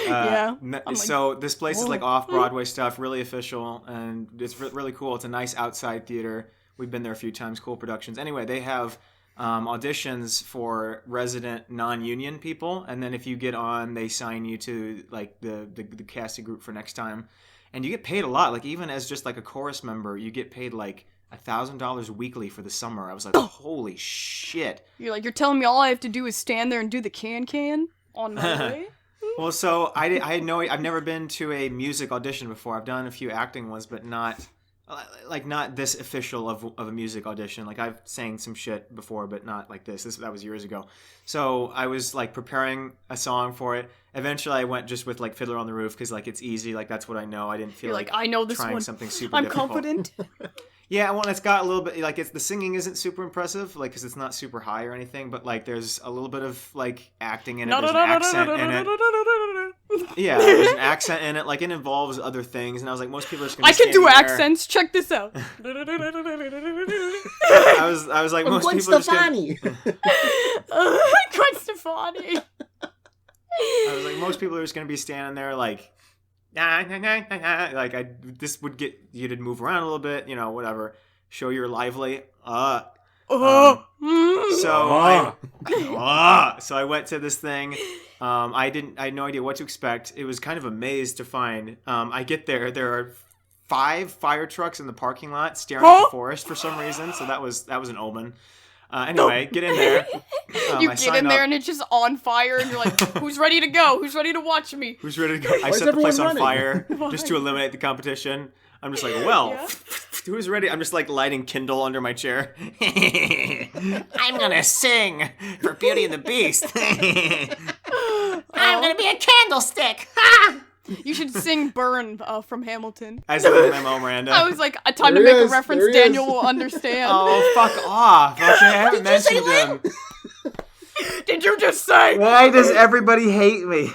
Yeah. So this place is like off-Broadway stuff, really official, and it's really cool. It's a nice outside theater. We've been there a few times, cool productions. Anyway, they have auditions for resident non-union people, and then if you get on, they sign you to like the casting group for next time. And you get paid a lot. Like even as just like a chorus member, you get paid like $1,000 weekly for the summer. I was like, holy shit. you're like, you're telling me all I have to do is stand there and do the can on my way? Well, so I've never been to a music audition before. I've done a few acting ones, but not this official of a music audition. Like I've sang some shit before, but not like this. That was years ago. So I was like preparing a song for it. Eventually I went just with like Fiddler on the Roof because like it's easy. Like that's what I know. I didn't feel You're like, I know this trying one. something super I'm difficult. confident. Yeah, well, it's got a little bit, like, the singing isn't super impressive, like, because it's not super high or anything, but, like, there's a little bit of, like, acting in it, there's an accent in it. Yeah, there's an accent in it, like, it involves other things, and I was like, most people are just going to I can do accents, check this out. I was like, most people are just going Stefani. Gwen Stefani. I was like, most people are just going to be standing there, like, like this would get you to move around a little bit, you know, whatever. Show you're lively. So I went to this thing. I had no idea what to expect. It was kind of a maze to find. I get there are 5 fire trucks in the parking lot staring at the forest for some reason. So that was an omen. Anyway, get in there. You get in there and it's just on fire, and you're like, who's ready to go? Who's ready to watch me? Who's ready to go? I set the place on fire just to eliminate the competition. I'm just like, who's ready? I'm just like lighting Kindle under my chair. I'm gonna sing for Beauty and the Beast. I'm gonna be a candlestick. You should sing Burn from Hamilton. I said that Memo Miranda. I was like, time to make a reference Daniel will understand. Oh, fuck off. Okay, I haven't mentioned him. Did you just say? Why does everybody hate me?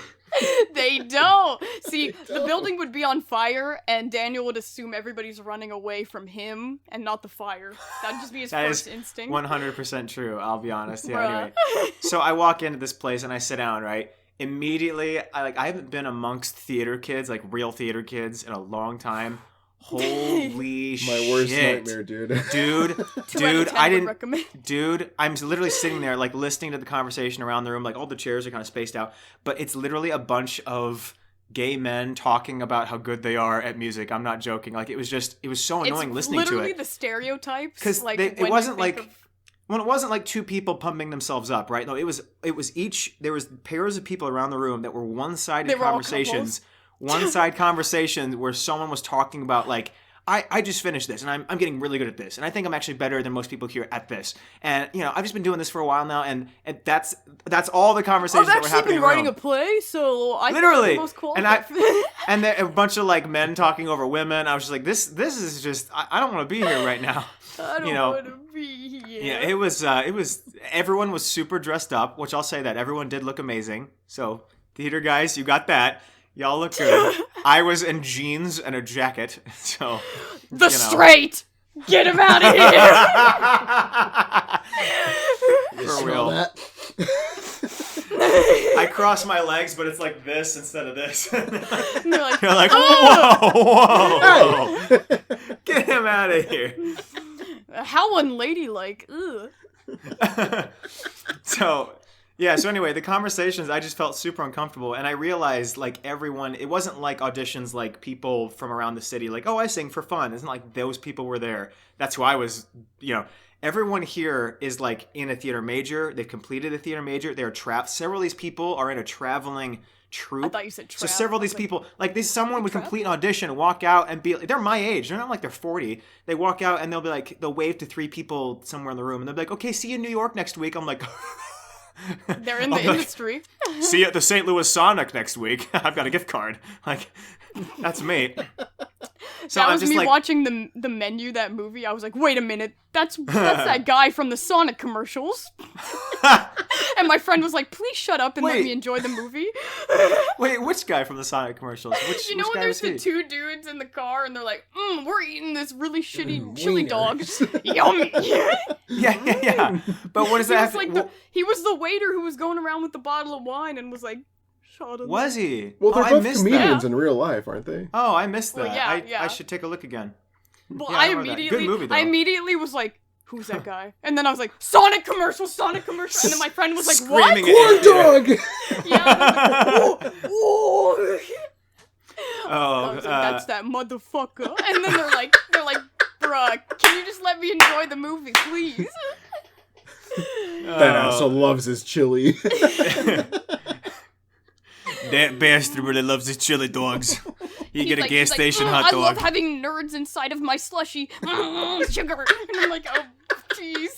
They don't. See, the building would be on fire, and Daniel would assume everybody's running away from him and not the fire. That'd just be his first instinct. 100% true, I'll be honest. Yeah, Bruh. anyway. So I walk into this place and I sit down, right? Immediately, I haven't been amongst theater kids, like real theater kids, in a long time. Holy shit. My worst nightmare, dude. Dude, I'm literally sitting there, like, listening to the conversation around the room, like, all the chairs are kind of spaced out, but it's literally a bunch of gay men talking about how good they are at music. I'm not joking. Like, it was so annoying listening to it. It's literally the stereotypes. Because like, it wasn't like... When it wasn't like 2 people pumping themselves up, right? No, it was there was pairs of people around the room that were one-sided conversations. One-side conversations where someone was talking about, like, I just finished this, and I'm getting really good at this, and I think I'm actually better than most people here at this. And I've just been doing this for a while now, and that's all the conversations that were happening. I've actually been writing a play, so I literally think I'm the most qualified. And then a bunch of like men talking over women. I was just like, this is just I don't want to be here right now. I don't want to be here. Yeah, it was everyone was super dressed up, which I'll say that everyone did look amazing. So theater guys, you got that. Y'all look good. I was in jeans and a jacket, so straight. Get him out of here. For real. I cross my legs, but it's like this instead of this. You're like, whoa, get him out of here. How unladylike. Ugh. So anyway, the conversations, I just felt super uncomfortable, and I realized, like, everyone, it wasn't like auditions like people from around the city, like, oh, I sing for fun. It's not like those people were there. That's who I was, Everyone here is, like, in a theater major. They've completed a theater major. They're trapped. Several of these people are in a traveling troupe. I thought you said trap. So several of these people, like, someone would complete an audition, walk out, and they're my age. They're not like they're 40. They walk out, and they'll wave to 3 people somewhere in the room, and they'll be like, okay, see you in New York next week. I'm like... They're in the industry. See you at the St. Louis Sonic next week. I've got a gift card. Like, that's me. So that was me watching the menu, that movie. I was like, wait a minute, that's that guy from the Sonic commercials. And my friend was like, please shut up and let me enjoy the movie. Wait, which guy from the Sonic commercials? Which when there's the 2 dudes in the car and they're like, we're eating this really shitty chili dog. Yummy. Yeah. But what is that? He was the waiter who was going around with the bottle of wine and was like, was he? Well, they're both comedians in real life, aren't they? Oh, I missed that. Well, I should take a look again. Well, I immediately was like, who's that guy? And then I was like, Sonic commercial. And then my friend was like, screaming what? Corn dog! Yeah. Whoa. Oh, that's that motherfucker. And then they're like, bruh, can you just let me enjoy the movie, please? That also loves his chili. That bastard really loves his chili dogs. You get a gas station hot dog. I love having nerds inside of my slushie. Sugar. And I'm like, oh, jeez.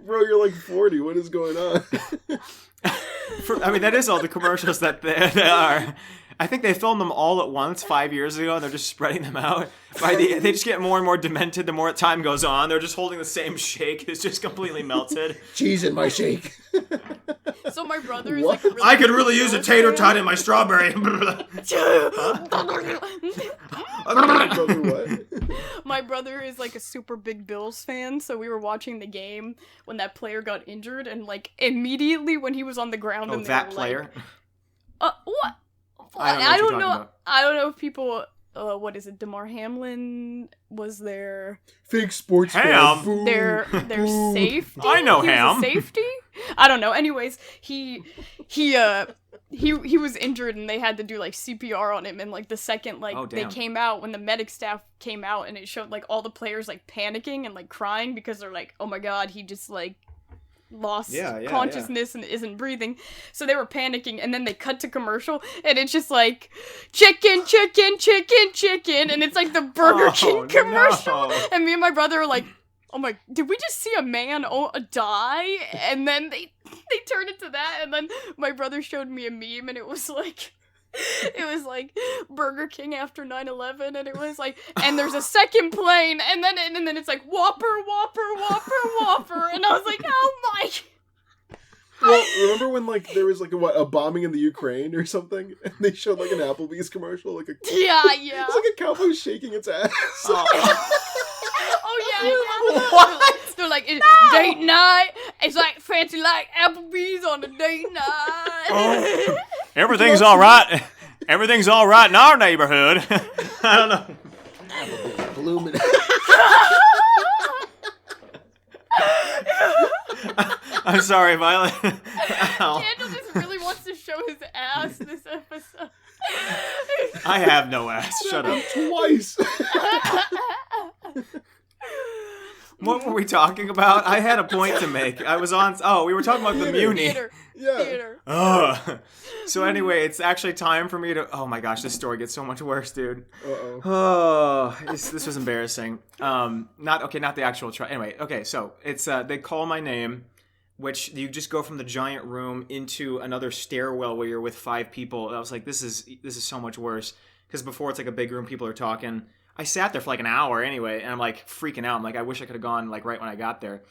Bro, you're like 40. What is going on? That is all the commercials that they are. I think they filmed them all at once 5 years ago, and they're just spreading them out. They just get more and more demented the more time goes on. They're just holding the same shake. It's just completely melted. Cheese in my shake. So my brother is like really I could really use a tater tot in my strawberry. My brother is like a super big Bills fan, so we were watching the game when that player got injured, and like immediately when he was on the ground. Oh, and that player? What? I don't know if people. What is it? DeMar Hamlin was their fake sports Ham. Fan. Their safety. I know he Ham. Was a safety. I don't know. Anyways, he was injured and they had to do like CPR on him, and like the second they came out, when the medic staff came out, and it showed like all the players like panicking and like crying because they're like, oh my god, he just like lost consciousness and isn't breathing. So they were panicking, and then they cut to commercial, and it's just like chicken, chicken, chicken, chicken, and it's like the Burger King commercial. No. And me and my brother are like, oh my, did we just see a man die? And then they turned it to that, and then my brother showed me a meme, and it was like Burger King after 9/11, and it was like, and there's a second plane, and then it's like Whopper, Whopper, Whopper, Whopper, and I was like, oh my. Well, remember when like there was like a bombing in the Ukraine or something, and they showed like an Applebee's commercial, like yeah. It's like a cowboy shaking its ass. Oh yeah. What? They're like, it's date night. It's like fancy like Applebee's on a date night. Oh, everything's all right. Everything's all right in our neighborhood. I don't know. Applebee's blooming. I'm sorry, Violet. Daniel just really wants to show his ass this episode. I have no ass. Shut up. Twice. What were we talking about? I had a point to make. I was on. Oh, we were talking about the Muni. Yeah. theater. Ugh. So anyway, it's actually time for me to. Oh my gosh, this story gets so much worse, dude. Uh-oh. Oh, this was embarrassing. Not the actual try. Anyway, okay, so it's they call my name, which you just go from the giant room into another stairwell where you're with 5 people. And I was like, this is so much worse because before it's like a big room, people are talking. I sat there for like an hour anyway, and I'm like freaking out. I'm like, I wish I could have gone like right when I got there.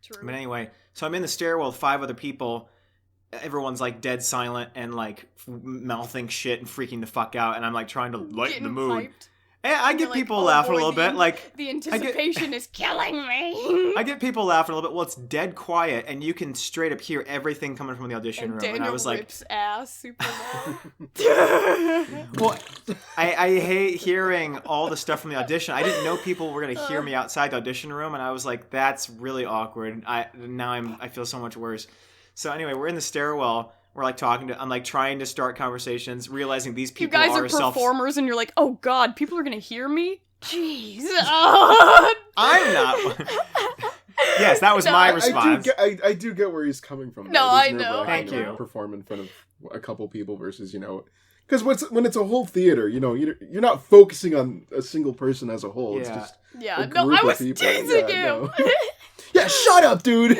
True. But anyway, so I'm in the stairwell with 5 other people. Everyone's like dead silent and like mouthing shit and freaking the fuck out, and I'm like trying to lighten the mood. Hyped. And I And get you're like, people oh laughing a boy, little bit. Like The anticipation is killing me. I get people laughing a little bit. Well, it's dead quiet, and you can straight up hear everything coming from the audition room. Daniel And I was like, rips ass super loud. well, I hate hearing all the stuff from the audition. I didn't know people were gonna hear me outside the audition room, and I was like, that's really awkward. I feel so much worse. So anyway, we're in the stairwell. We're like I'm like trying to start conversations, realizing these You people guys are are performers, and you're like, oh god, people are gonna hear me? Jeez. Oh. I'm not. Yes, that was my response. I do get where he's coming from. No, though. It is I know, nerve-wracking Thank to you. Perform in front of a couple people versus, because when it's a whole theater, you're not focusing on a single person as a whole. It's Yeah. just Yeah, a no, group I of was people. teasing Yeah, him. no. Yeah, shut up, dude.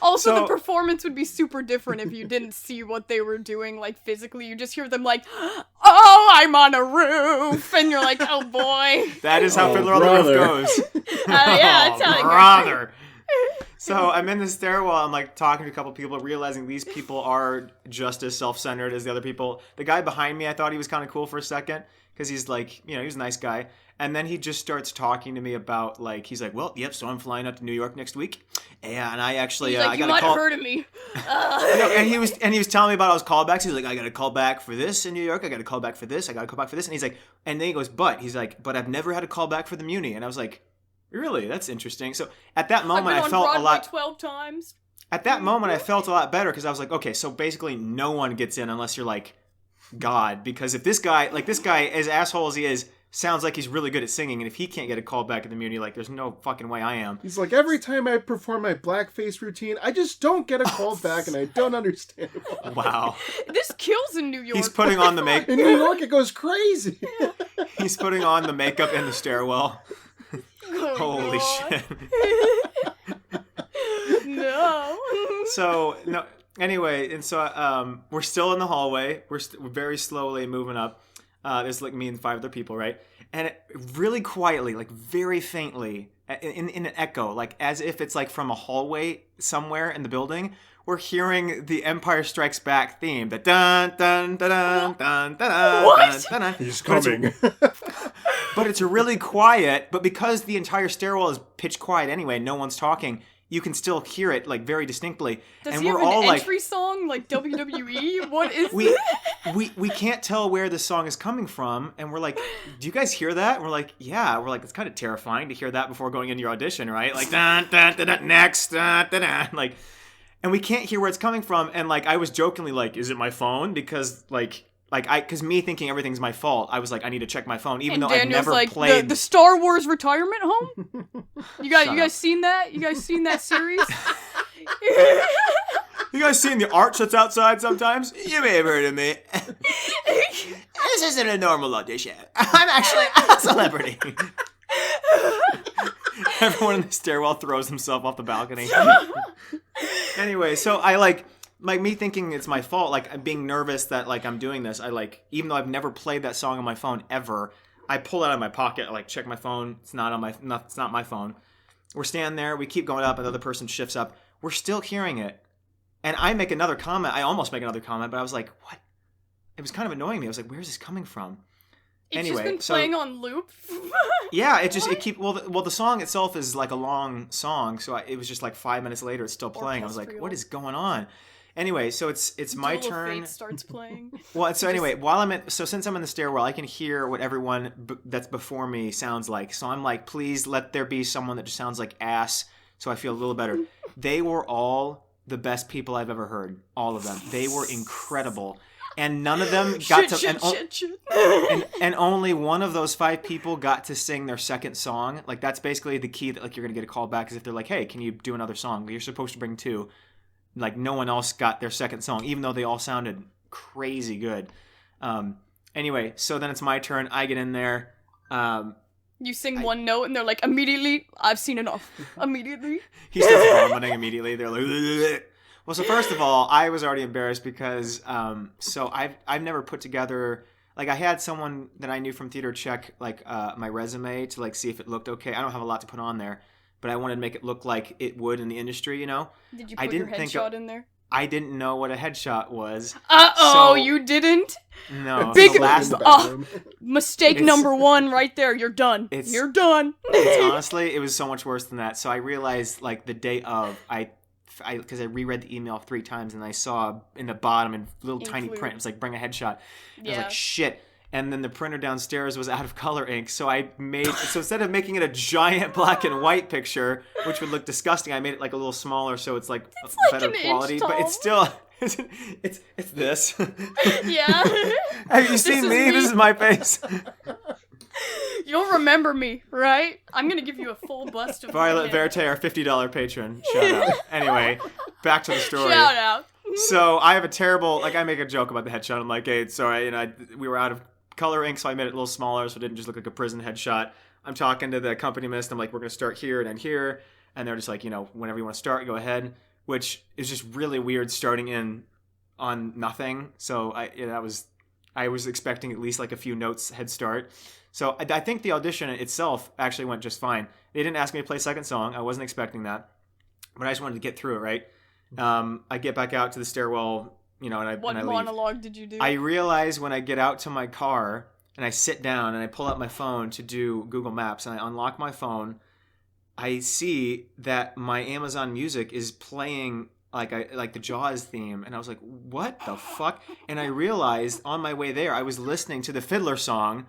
Also, So- the performance would be super different if you didn't see what they were doing, like, physically. You just hear them like, oh, I'm on a roof! And you're like, oh, boy. That is how Oh, Fiddler on the Roof brother. goes. Yeah, that's how it goes. brother. So I'm in the stairwell. I'm like talking to a couple people, realizing these people are just as self-centered as the other people. The guy behind me, I thought he was kind of cool for a second because he's like, he was a nice guy. And then he just starts talking to me about like, he's like, well, yep. So I'm flying out to New York next week, and I actually He's like, I you got might a have call. heard of me. No, and he was telling me about all his callbacks. He's like, I got a call back for this in New York. I got a call back for this. I got a call back for this. And he's like, and then he goes, but I've never had a call back for the Muni. And I was like, really? That's interesting. So at that I've moment, been I on felt Broadway a lot. 12 times. At that moment, I felt a lot better because I was like, okay, so basically no one gets in unless you're like God. Because if this guy, as asshole as he is, sounds like he's really good at singing, and if he can't get a call back at the Muni, like there's no fucking way I am. He's like, every time I perform my blackface routine, I just don't get a call back, and I don't understand why. Wow. This kills in New York. He's putting on the make. In New York, it goes crazy. He's putting on the makeup in the stairwell. Oh, Holy God. shit. No. So no. Anyway, and so we're still in the hallway. We're very slowly moving up. There's like me and 5 other people, right? And really quietly, like very faintly, in an echo, like as if it's like from a hallway somewhere in the building, we're hearing the Empire Strikes Back theme. The dun dun dun dun dun dun What? dun dun. He's coming. But it's really quiet. But because the entire stairwell is pitch quiet anyway, no one's talking. You can still hear it like very distinctly. Does and he we're have an all like, entry song like WWE? What is we can't tell where the song is coming from, and we're like, do you guys hear that? And we're like, yeah. We're like, it's kind of terrifying to hear that before going into your audition, right? Like dun dun dun dun next dun dun dun, like, and we can't hear where it's coming from. And like I was jokingly like, is it my phone? Because because me thinking everything's my fault, I was like, I need to check my phone, even And though Daniel's I've never like, played. the Star Wars retirement home? You Shut guys up. seen that? You guys seen that series? You guys seen the arch that's outside sometimes? You may have heard of me. This isn't a normal audition. I'm actually a celebrity. Everyone in the stairwell throws himself off the balcony. Anyway, so I like me thinking it's my fault, like I'm being nervous that like I'm doing this. I like, even though I've never played that song on my phone ever, I pull it out of my pocket, I like check my phone. It's not my phone. We're standing there. We keep going up. Another person shifts up. We're still hearing it. And I make another comment. I almost make another comment, but I was like, what? It was kind of annoying me. I was like, where's this coming from? It's Anyway, just been so- playing on loop. Yeah, the song itself is like a long song, so it was just like 5 minutes later, it's still playing. I was like, Orchestral. what is going on? Anyway, so it's my Duel of turn. Fate starts playing. Well, so anyway, since I'm in the stairwell, I can hear what everyone that's before me sounds like. So I'm like, please let there be someone that just sounds like ass, so I feel a little better. They were all the best people I've ever heard. All of them. They were incredible. And none of them got and only one of those 5 people got to sing their second song. Like that's basically the key that like you're gonna get a call back is if they're like, hey, can you do another song? You're supposed to bring 2. like no one else got their second song, even though they all sounded crazy good. Anyway, so then it's my turn. I get in there. You sing one note and they're like, immediately, I've seen enough. Immediately. He starts vomiting immediately. They're like, ugh. Well, so first of all, I was already embarrassed because so I've never put together, like I had someone that I knew from theater check like my resume to like see if it looked okay. I don't have a lot to put on there, but I wanted to make it look like it would in the industry, you know? Did you put your headshot in there? I didn't know what a headshot was. Uh-oh, you didn't? No. Big the mistake number one right there. You're done. You're done. Honestly, it was so much worse than that. So I realized like the day of, because I reread the email 3 times and I saw in the bottom in little tiny print, it was like, bring a headshot. I was like, shit. And then the printer downstairs was out of color ink. So so instead of making it a giant black and white picture, which would look disgusting, I made it like a little smaller so it's like better quality. But it's still, it's this. Yeah. Have you seen me? This is my face. You'll remember me, right? I'm going to give you a full bust of Violet Verte, our $50 patron. Shout out. Anyway, back to the story. Shout out. So I have a terrible, like I make a joke about the headshot. I'm like, hey, sorry, we were out of color ink, so I made it a little smaller so it didn't just look like a prison headshot. I'm talking to the accompanist. I'm like, we're going to start here and end here. And they're just like, whenever you want to start, go ahead. Which is just really weird starting in on nothing. So I was expecting at least like a few notes head start. So I think the audition itself actually went just fine. They didn't ask me to play second song. I wasn't expecting that. But I just wanted to get through it, right? I get back out to the stairwell, and I What leave. monologue did you do? I realize when I get out to my car and I sit down and I pull out my phone to do Google Maps and I unlock my phone, I see that my Amazon Music is playing like the Jaws theme, and I was like, what the fuck? And I realized on my way there I was listening to the Fiddler song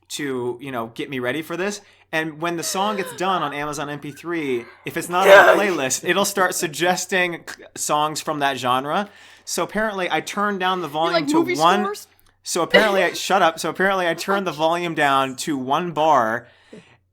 to, get me ready for this. And when the song gets done on Amazon MP3, if it's not on a playlist, it'll start suggesting songs from that genre. So apparently I turned down the volume to one. Scores? So apparently shut up. So apparently I turned the volume down to 1 bar,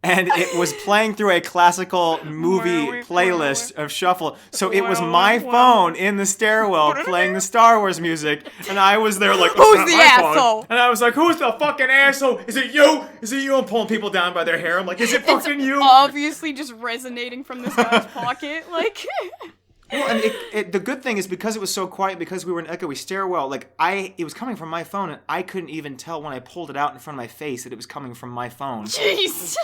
and it was playing through a classical movie playlist of shuffle. So it was my phone in the stairwell playing the Star Wars music, and I was there like, who's the asshole? Phone. And I was like, who's the fucking asshole? Is it you? Is it you? I'm pulling people down by their hair. I'm like, is it fucking you? Obviously just resonating from this guy's pocket, like. Well, and the good thing is because it was so quiet, because we were in an echoey stairwell, it was coming from my phone, and I couldn't even tell when I pulled it out in front of my face that it was coming from my phone. Jeez.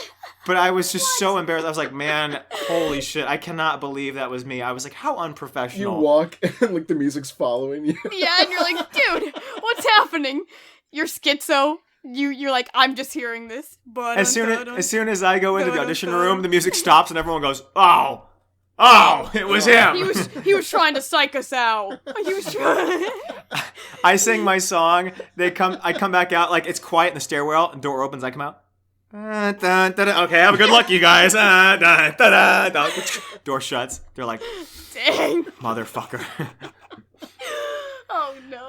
But I was just so embarrassed. I was like, man, holy shit, I cannot believe that was me. I was like, how unprofessional. You walk, and the music's following you. Yeah, and you're like, dude, what's happening? You're schizo. You're like, I'm just hearing this. But as soon as I go into the audition room, the music stops, and everyone goes, oh. Oh, it was him. He was trying to psych us out. He was trying. I sing my song. I come back out, like it's quiet in the stairwell. The door opens. I come out. Okay, have a good luck, you guys. Door shuts. They're like, dang, motherfucker. Oh no.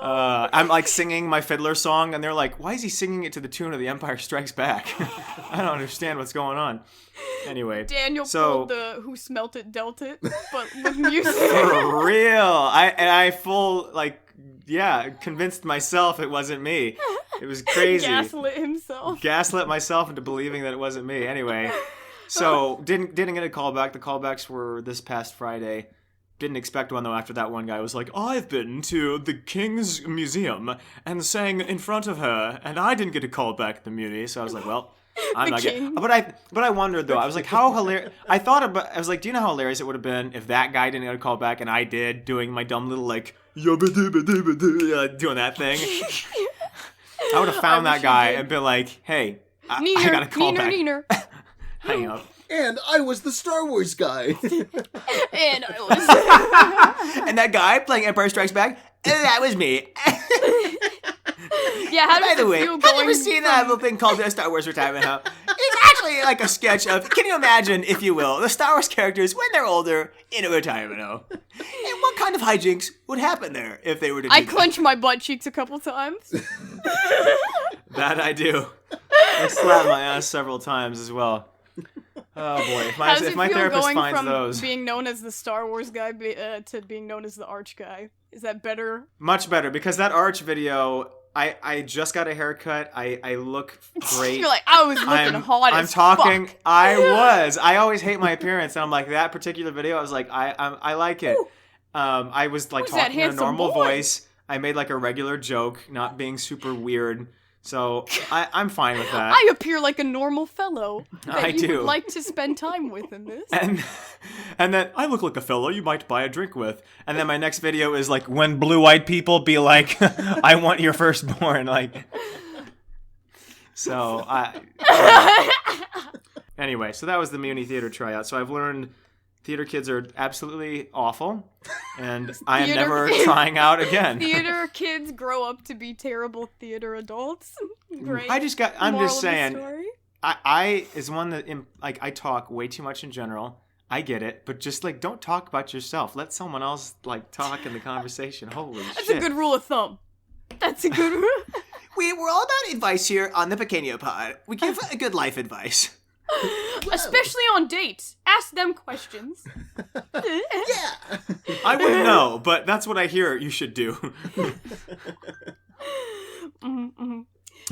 I'm like singing my Fiddler song, and they're like, why is he singing it to the tune of The Empire Strikes Back? I don't understand what's going on. Anyway, Daniel pulled the "Who Smelt It, Dealt It," but with music. For real. I convinced myself it wasn't me. It was crazy. Gaslit myself into believing that it wasn't me. Anyway, so didn't get a callback. The callbacks were this past Friday. Didn't expect one though. After that, one guy was like, "I've been to the King's Museum and sang in front of her, and I didn't get a call back at the Muni." So I was like, "Well, I'm not getting." But I wondered though. I was like, how hilarious. I was like, do you know how hilarious it would have been if that guy didn't get a call back and I did, doing my dumb little like doing that thing. I would have found that guy and been like, "Hey, I got a call back." Hang up. And I was the Star Wars guy. And I was. And that guy playing Empire Strikes Back, that was me. Yeah, how By does the way, feel have going you ever seen that little thing called the Star Wars Retirement Home? It's actually like a sketch of, can you imagine, if you will, the Star Wars characters when they're older in a retirement home? And what kind of hijinks would happen there if they were to do I clench my butt cheeks a couple times. That I do. I slap my ass several times as well. Oh boy, How does if it my feel therapist going finds from those. being known as the Star Wars guy to being known as the Arch guy? Is that better? Much better, because that Arch video, I just got a haircut. I look great. You're like, I was looking hot I'm as talking. fuck. I always hate my appearance, and I'm like, that particular video, I was like, I like it. Ooh. I was like Who's that talking in a handsome normal boy? voice. I made like a regular joke, not being super weird. So I'm fine with that. I appear like a normal fellow that I you do. would like to spend time with in this. And then I look like a fellow you might buy a drink with. And then my next video is like, when blue-eyed people be like, I want your firstborn. Like, so anyway, so that was the Muni Theater tryout. So I've learned theater kids are absolutely awful, and I am never trying out again. Theater kids grow up to be terrible theater adults. Great. I'm just saying. Story. I is one that like I talk way too much in general. I get it, but just like don't talk about yourself. Let someone else like talk in the conversation. Holy shit. That's a good rule of thumb. That's a good rule. We're all about advice here on the Pequeno pod. We give a good life advice. Especially on dates. Ask them questions. Yeah. I wouldn't know, but that's what I hear you should do.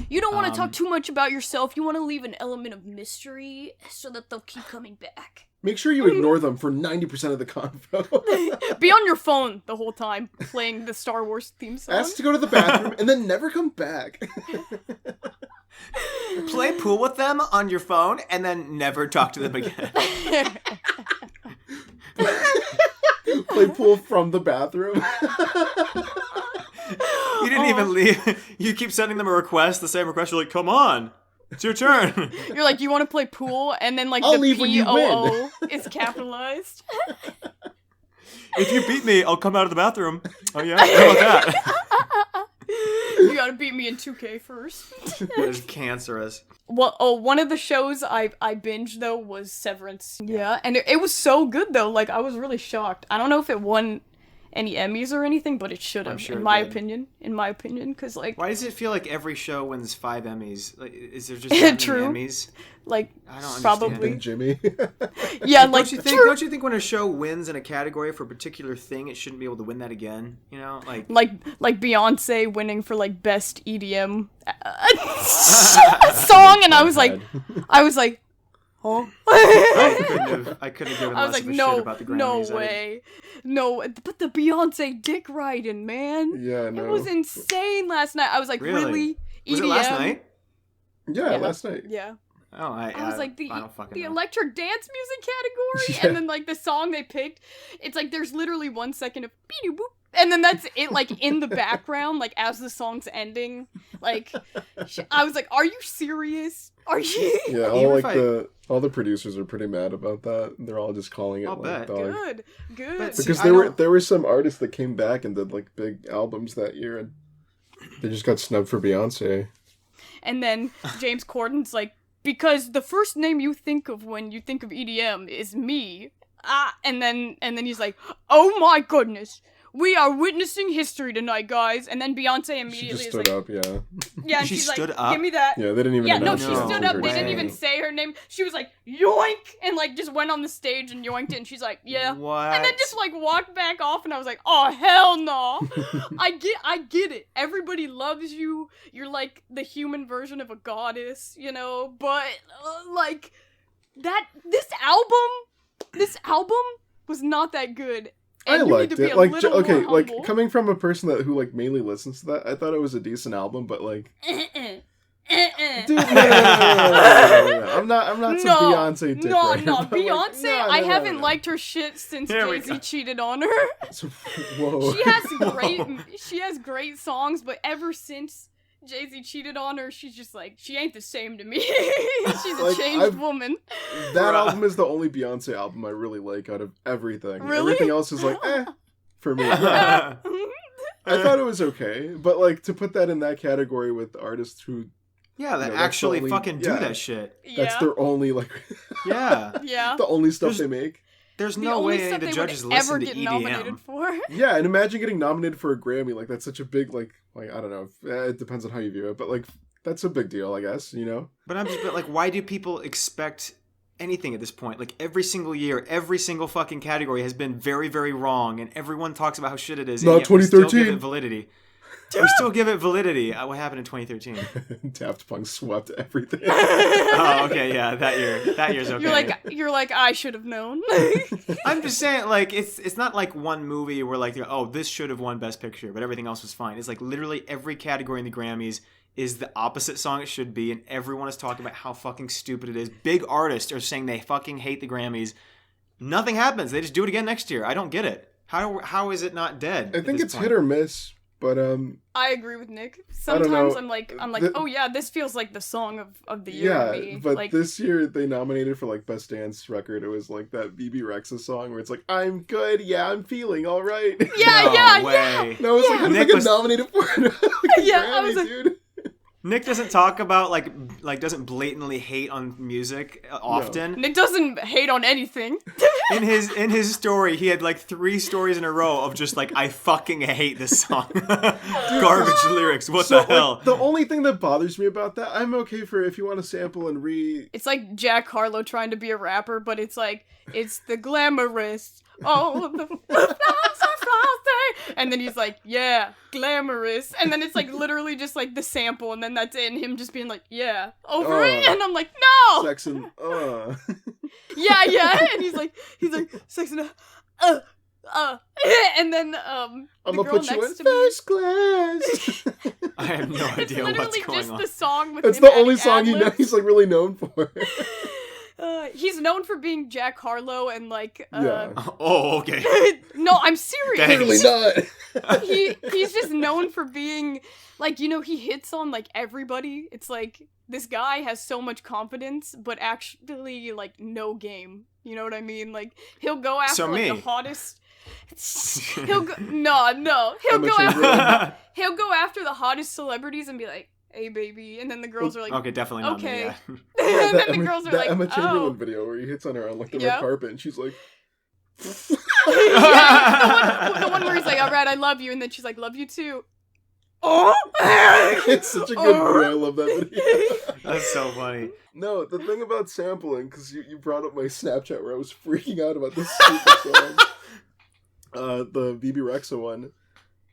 You don't want to talk too much about yourself. You want to leave an element of mystery so that they'll keep coming back. Make sure you ignore them for 90% of the convo. Be on your phone the whole time playing the Star Wars theme song. Ask to go to the bathroom and then never come back. Play pool with them on your phone and then never talk to them again. Play pool from the bathroom. You didn't even leave. You keep sending them a request, the same request. You're like, come on, it's your turn. You're like, you want to play pool? And then like I'll the leave when you POO is capitalized. If you beat me, I'll come out of the bathroom. Oh yeah, how about that? You gotta beat me in 2K first. That is cancerous. Well, one of the shows I binged though was Severance. Yeah, and it was so good though. Like I was really shocked. I don't know if it won any Emmys or anything, but it should have, sure in it my did. opinion. In my opinion, because like, Why does it feel like every show wins 5 Emmys? Like, is there just that True. many Emmys? like I don't probably, And Jimmy. yeah, like Don't you think? Don't you think when a show wins in a category for a particular thing, it shouldn't be able to win that again? You know, like like Beyonce winning for like best EDM song, and I was like, huh? I couldn't have given I was less like, of a shit no, about the Grammys. no way. No, but the Beyonce dick riding, man. Yeah, It no. was insane last night. I was like, really? EDM? Was it last night? Yeah, last night. Yeah. Oh, I was like, I don't fucking the know. electric dance music category, Yeah. and then like the song they picked, it's like there's literally 1 second of beep boop, and then that's it, like in the background, like as the song's ending. Like, I was like, are you serious? Are you? Yeah, Even all if like all the producers are pretty mad about that. They're all just calling it I'll like bet. dog. Good. But Because See, I there were some artists that came back and did like big albums that year, and they just got snubbed for Beyonce. And then James Corden's like, because the first name you think of when you think of EDM is me. And then he's like, oh my goodness, we are witnessing history tonight, guys. And then Beyonce She immediately just is stood like, up, yeah. yeah, and She she's stood like, up? give me that. Yeah, they didn't even Yeah, no, announce she it No stood until up. They very didn't end. even say her name. She was like, yoink, and like just went on the stage and yoinked it, and she's like, yeah. What? And then just like walked back off, and I was like, oh hell no. I get it. Everybody loves you. You're like the human version of a goddess, you know. But like this album was not that good. I And you need liked to be it. a Like, little okay, more like humble. coming from a person who like mainly listens to that, I thought it was a decent album, but like, dude, no. I'm not some Beyonce dick No, rider, no, but, like, Beyonce, no, I no, haven't no. liked her shit since Here we Jay-Z go. cheated on her. Whoa. She has great songs, but ever since Jay-Z cheated on her, she's just like, she ain't the same to me. She's a Like, changed woman. That album is the only Beyonce album I really like out of everything. Really? Everything else is like, for me. Yeah. I thought it was okay, but like to put that in that category with artists who Yeah, that No, that's actually the only- fucking do yeah. that shit. that's Yeah. their only like Yeah. Yeah. the only stuff There's- they make. There's The no only way any stuff of the they judges would ever listen to get EDM. nominated for. Yeah, and imagine getting nominated for a Grammy. Like that's such a big like I don't know. It depends on how you view it, but like that's a big deal, I guess. You know. But like, why do people expect anything at this point. Like every single year, every single fucking category has been very, very wrong, and everyone talks about how shit it is. Not and yet we still 2013. give it validity. We still give it validity. What happened in 2013? Daft Punk swept everything. Oh, okay, yeah, that year. That year's okay. You're like I should have known. I'm just saying, like, it's not like one movie where like, oh, this should have won Best Picture, but everything else was fine. It's like literally every category in the Grammys is the opposite song it should be, and everyone is talking about how fucking stupid it is. Big artists are saying they fucking hate the Grammys. Nothing happens. They just do it again next year. I don't get it. How is it not dead? I think it's hit or miss, but I agree with Nick. I don't Sometimes know. I'm like, oh yeah, this feels like the song of the year to me. but like, this year they nominated for like Best Dance Record. It was like that BB Rexa song where it's like, I'm good, yeah, I'm feeling all right. No way. No, it's like, how did Nick I get was- nominated for it? Yeah, Grammy, I was like- dude. Nick doesn't talk about like doesn't blatantly hate on music often. Nick doesn't hate on anything. In his story, he had like 3 stories in a row of just like, I fucking hate this song. Garbage lyrics. What So, the hell? Like, the only thing that bothers me about that, I'm okay for if you want to sample and It's like Jack Harlow trying to be a rapper, but it's like, it's the glamorous. Oh, the flowers are frosty. And then he's like, yeah, glamorous. And then it's like literally just like the sample, and then that's it, and him just being like, yeah, over it. And I'm like, no. sex and Yeah. And he's like, sex and and then I'm the gonna girl put you in next to me. first class. I have no It's idea what's literally going just on. the song with It's him the only adding song you know ad-libs. he's like really known for. He's known for being Jack Harlow and like Yeah. Oh, okay. no, I'm serious. Thanks. Clearly not. He's just known for being like, you know, he hits on like everybody. It's like this guy has so much confidence, but actually like no game. You know what I mean? Like he'll go after So like me. the hottest. He'll go no. He'll Emma go Chamberlain. after he'll go after the hottest celebrities and be like, "Hey, baby," and then the girls are like, Okay, definitely not Okay. me. Yeah. and then the Emma- girls are that like, Emma Chamberlain "Oh." video where he hits on her on like the Yeah. red carpet and she's like, Yeah, the one where he's like, "All right, I love you," and then she's like, "Love you too." Oh, it's such a good video. I love that video. That's so funny. No, the thing about sampling, because you brought up my Snapchat where I was freaking out about this stupid song. The BB Rexa one.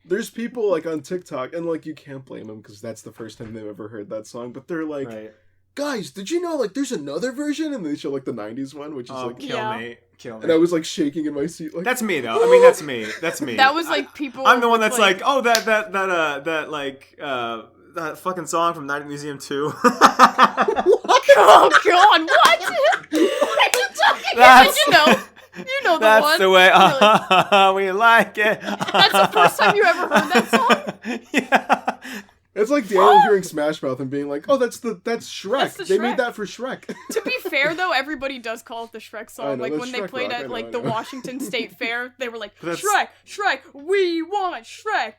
There's people like on TikTok, and like you can't blame them because that's the first time they've ever heard that song. But they're like, Right. guys, did you know like there's another version? And they show like the '90s one, which is Oh, like, kill Yeah. me. Kill and I me. was like shaking in my seat. Like, That's me though. I mean, that's me. That's me. that was like people. I'm the one with, that's like, oh, that fucking song from Night at the Museum 2. oh god, what? What are you talking That's- about? You know the That's one. the way You're like, we like it. That's the first time you ever heard that song? Yeah. it's like Daniel hearing Smash Mouth and being like, oh, that's Shrek. That's the They Shrek. made that for Shrek. To be fair though, everybody does call it the Shrek I song. know, Like that's when they Shrek played rock, I at know, like I the know. Washington State Fair, they were like, That's- Shrek, we want Shrek,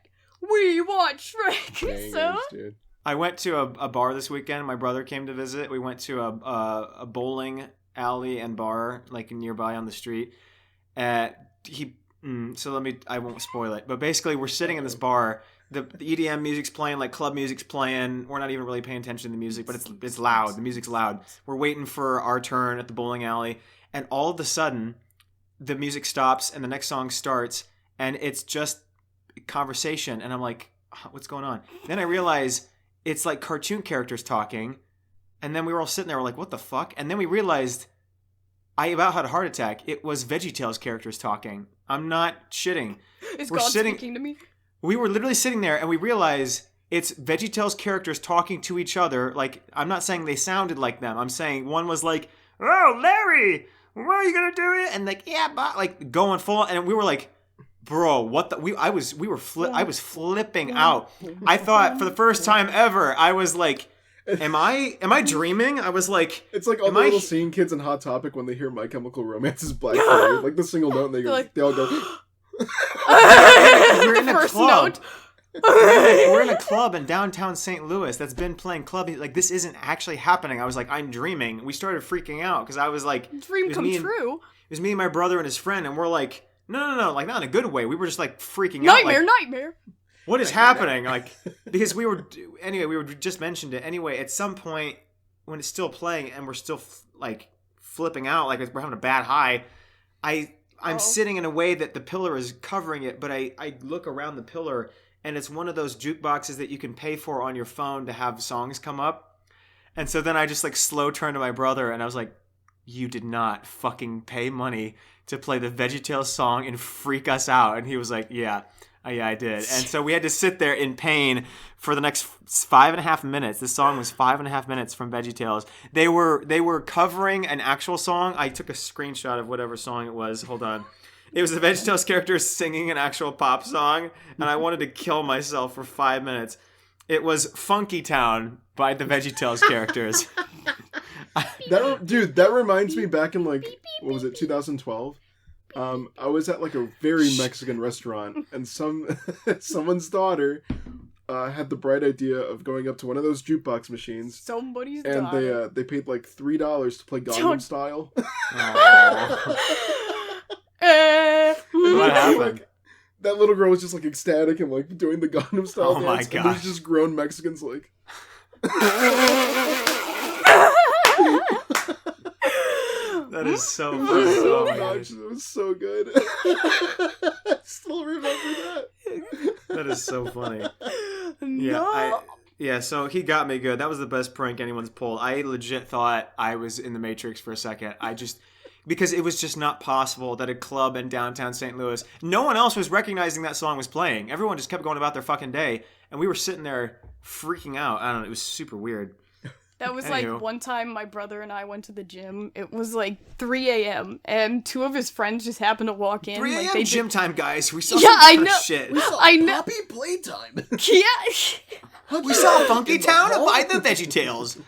we want Shrek. Bangers, So dude. I went to a bar this weekend. My brother came to visit. We went to a bowling alley and bar like nearby on the street. I won't spoil it. But basically, we're sitting in this bar. The EDM music's playing, like club music's playing. We're not even really paying attention to the music, but it's loud. The music's loud. We're waiting for our turn at the bowling alley, and all of a sudden, the music stops and the next song starts, and it's just conversation. And I'm like, what's going on? Then I realize it's like cartoon characters talking, and then we were all sitting there, we're like, what the fuck? And then we realized I about had a heart attack. It was VeggieTales characters talking. I'm not shitting. is We're God sitting- speaking to me? We were literally sitting there, and we realized it's VeggieTales characters talking to each other. Like, I'm not saying they sounded like them. I'm saying one was like, "Oh, Larry, what are you gonna do it?" And like, "Yeah, but," like going full, and we were like, "Bro, what the?" I was flipping out. I thought for the first time ever, I was like, "Am I dreaming?" I was like, It's like all Am the I- little scene kids in Hot Topic when they hear My Chemical Romance's Black Parade, like the single note, and they go, Like- they all go, We're the in a first club. note. We're in a club in downtown St. Louis that's been playing club. Like, this isn't actually happening. I was like, I'm dreaming. We started freaking out because I was like, Dream it was come me and- true. It was me and my brother and his friend, and we're like, no, like not in a good way. We were just like freaking out. Nightmare, Like, nightmare. what is happening? Like, because we were just mentioned it. Anyway, at some point when it's still playing and we're still like flipping out, like we're having a bad high. I'm sitting in a way that the pillar is covering it, but I look around the pillar, and it's one of those jukeboxes that you can pay for on your phone to have songs come up. And so then I just like slow turned to my brother, and I was like, you did not fucking pay money to play the VeggieTales song and freak us out. And he was like, yeah, I did. And so we had to sit there in pain for the next 5.5 minutes. This song was 5.5 minutes from VeggieTales. They were covering an actual song. I took a screenshot of whatever song it was. Hold on. It was the VeggieTales characters singing an actual pop song, and I wanted to kill myself for 5 minutes. It was Funky Town by the VeggieTales characters. That reminds me back in like, what was it, 2012? I was at like a very Mexican restaurant, and someone's daughter had the bright idea of going up to one of those jukebox machines. Somebody's and daughter. they paid like $3 to play Gangnam Style. What happened? Like, that little girl was just like ecstatic and like doing the Gangnam Style dance. My And gosh. there's just grown Mexicans like. That is so It was funny. so Oh my gosh. obnoxious. It was so good. I still remember that. That is so funny. No. So he got me good. That was the best prank anyone's pulled. I legit thought I was in the Matrix for a second. Because it was just not possible that a club in downtown St. Louis, no one else was recognizing that song was playing. Everyone just kept going about their fucking day, and we were sitting there freaking out. I don't know. It was super weird. That was Anywho. like one time my brother and I went to the gym. It was like 3 a.m. and two of his friends just happened to walk in. 3 like, a.m. they gym time, guys. We saw Yeah, some I kind of know. shit. I know. Poppy Playtime. Yeah. We saw Funky Town by the VeggieTales.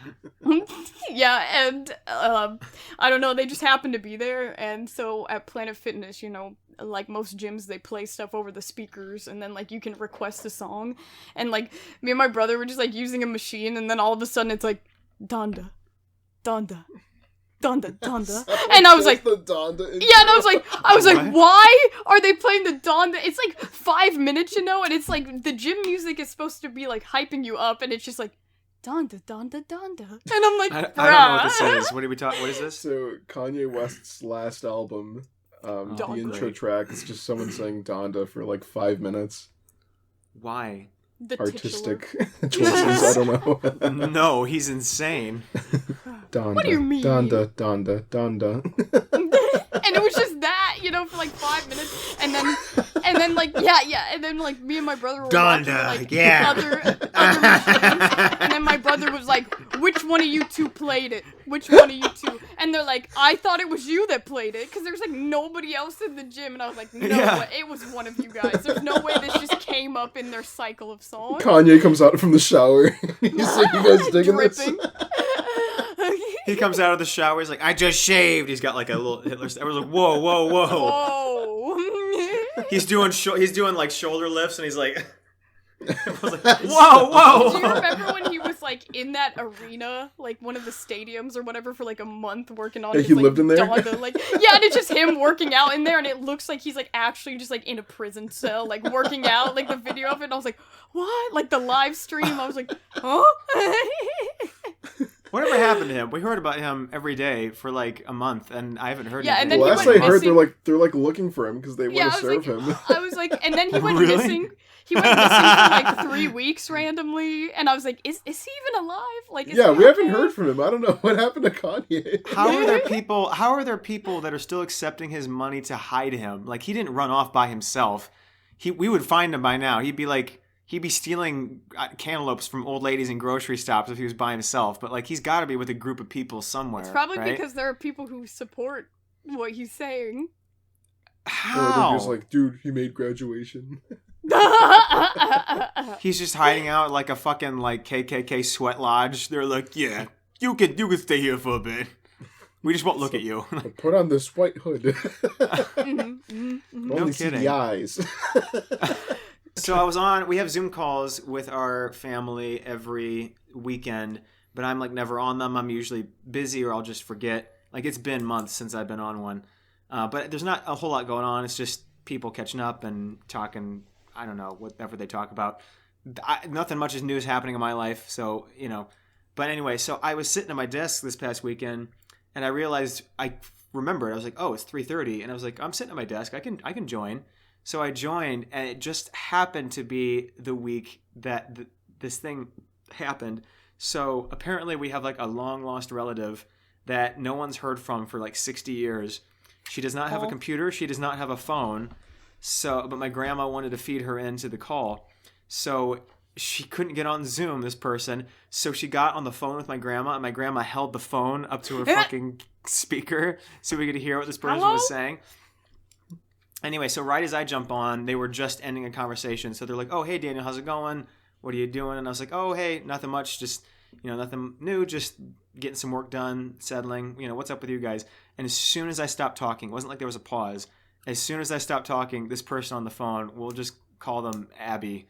Yeah, and I don't know, they just happened to be there, and so at Planet Fitness, you know, like most gyms, they play stuff over the speakers, and then like you can request a song, and like me and my brother were just like using a machine, and then all of a sudden it's like Donda, Donda, Donda, Donda, and I was like, the Donda intro. yeah, and I was like, What? why are they playing the Donda? It's like 5 minutes, you know, and it's like the gym music is supposed to be like hyping you up, and it's just like Donda, Donda, Donda, and I'm like, I bruh. don't know what this is. What are we talking? What is this? So Kanye West's last album, the Donda. intro track is just someone saying Donda for like 5 minutes. Why? The Artistic titular. choices, I don't know. No, he's insane. Donda, What do you mean? Donda, Donda, Donda. And it was just that, you know, for like 5 minutes, and then like yeah, and then like me and my brother were watching Donda, like yeah. other machines, and then my brother was like, "Which one of you two played it? Which one of you two?" And they're like, "I thought it was you that played it," because there's like nobody else in the gym, and I was like, "No, Yeah. it was one of you guys. There's no way this just came up in their cycle of songs." Kanye comes out from the shower. He's like, "You guys digging Dripping. this?" He comes out of the shower. He's like, I just shaved. He's got like a little Hitler. Everyone's like, whoa, whoa, whoa. Whoa. He's doing like shoulder lifts, and he's like, everyone's like, whoa, Do you whoa. remember when he was like in that arena, like one of the stadiums or whatever, for like a month working on Yeah, his, he like, lived in there? Donda, like, yeah, and it's just him working out in there, and it looks like he's like actually just like in a prison cell, like working out, like the video of it, and I was like, what? Like the live stream, I was like, huh? Whatever happened to him? We heard about him every day for like a month, and I haven't heard Yeah, and anything. then Last he I went heard, missing. they're like looking for him because they Yeah, want to serve him. I was like, and then he went Really? missing. He went missing for like 3 weeks randomly, and I was like, is he even alive? Like, is Yeah, he we haven't okay? heard from him. I don't know what happened to Kanye. How are there people that are still accepting his money to hide him? Like, he didn't run off by himself. We would find him by now. He'd be stealing cantaloupes from old ladies in grocery stops if he was by himself. But like, he's got to be with a group of people somewhere. It's probably right? because there are people who support what he's saying. Or How? they're just like, dude, he made graduation. He's just hiding out like a fucking like KKK sweat lodge. They're like, yeah, you can stay here for a bit. We just won't look at you. Put on this white hood. No Only see kidding. the eyes. So we have Zoom calls with our family every weekend, but I'm like never on them. I'm usually busy or I'll just forget. Like, it's been months since I've been on one. But there's not a whole lot going on. It's just people catching up and talking, I don't know, whatever they talk about. Nothing much is happening in my life, so, you know. But anyway, so I was sitting at my desk this past weekend, and I realized I remembered. I was like, oh, it's 3:30, and I was like, I'm sitting at my desk. I can join. So I joined, and it just happened to be the week that this thing happened. So apparently we have like a long lost relative that no one's heard from for like 60 years. She does not have a computer. She does not have a phone. So, but my grandma wanted to feed her into the call. So she couldn't get on Zoom, this person. So she got on the phone with my grandma, and my grandma held the phone up to her fucking speaker so we could hear what this person was saying. Anyway, so right as I jump on, they were just ending a conversation. So they're like, oh, hey, Daniel, how's it going? What are you doing? And I was like, oh, hey, nothing much. Just, nothing new. Just getting some work done, settling. What's up with you guys? And as soon as I stopped talking, it wasn't like there was a pause. As soon as I stopped talking, this person on the phone, we'll just call them Abby.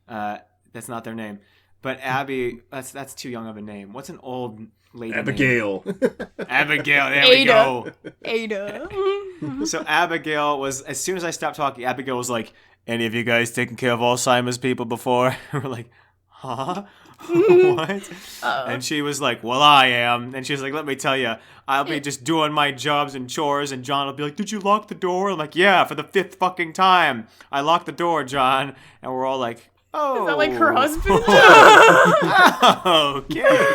That's not their name. But Abby, that's too young of a name. What's an old lady Abigail. name? Abigail, there we go. Ada. So Abigail was, as soon as I stopped talking, Abigail was like, any of you guys taken care of Alzheimer's people before? We're like, huh? What? And she was like, well, I am. And she was like, let me tell you, I'll be just doing my jobs and chores, and John will be like, did you lock the door? I'm like, yeah, for the 5th fucking time. I locked the door, John. And we're all like, oh. Is that like her husband? Okay.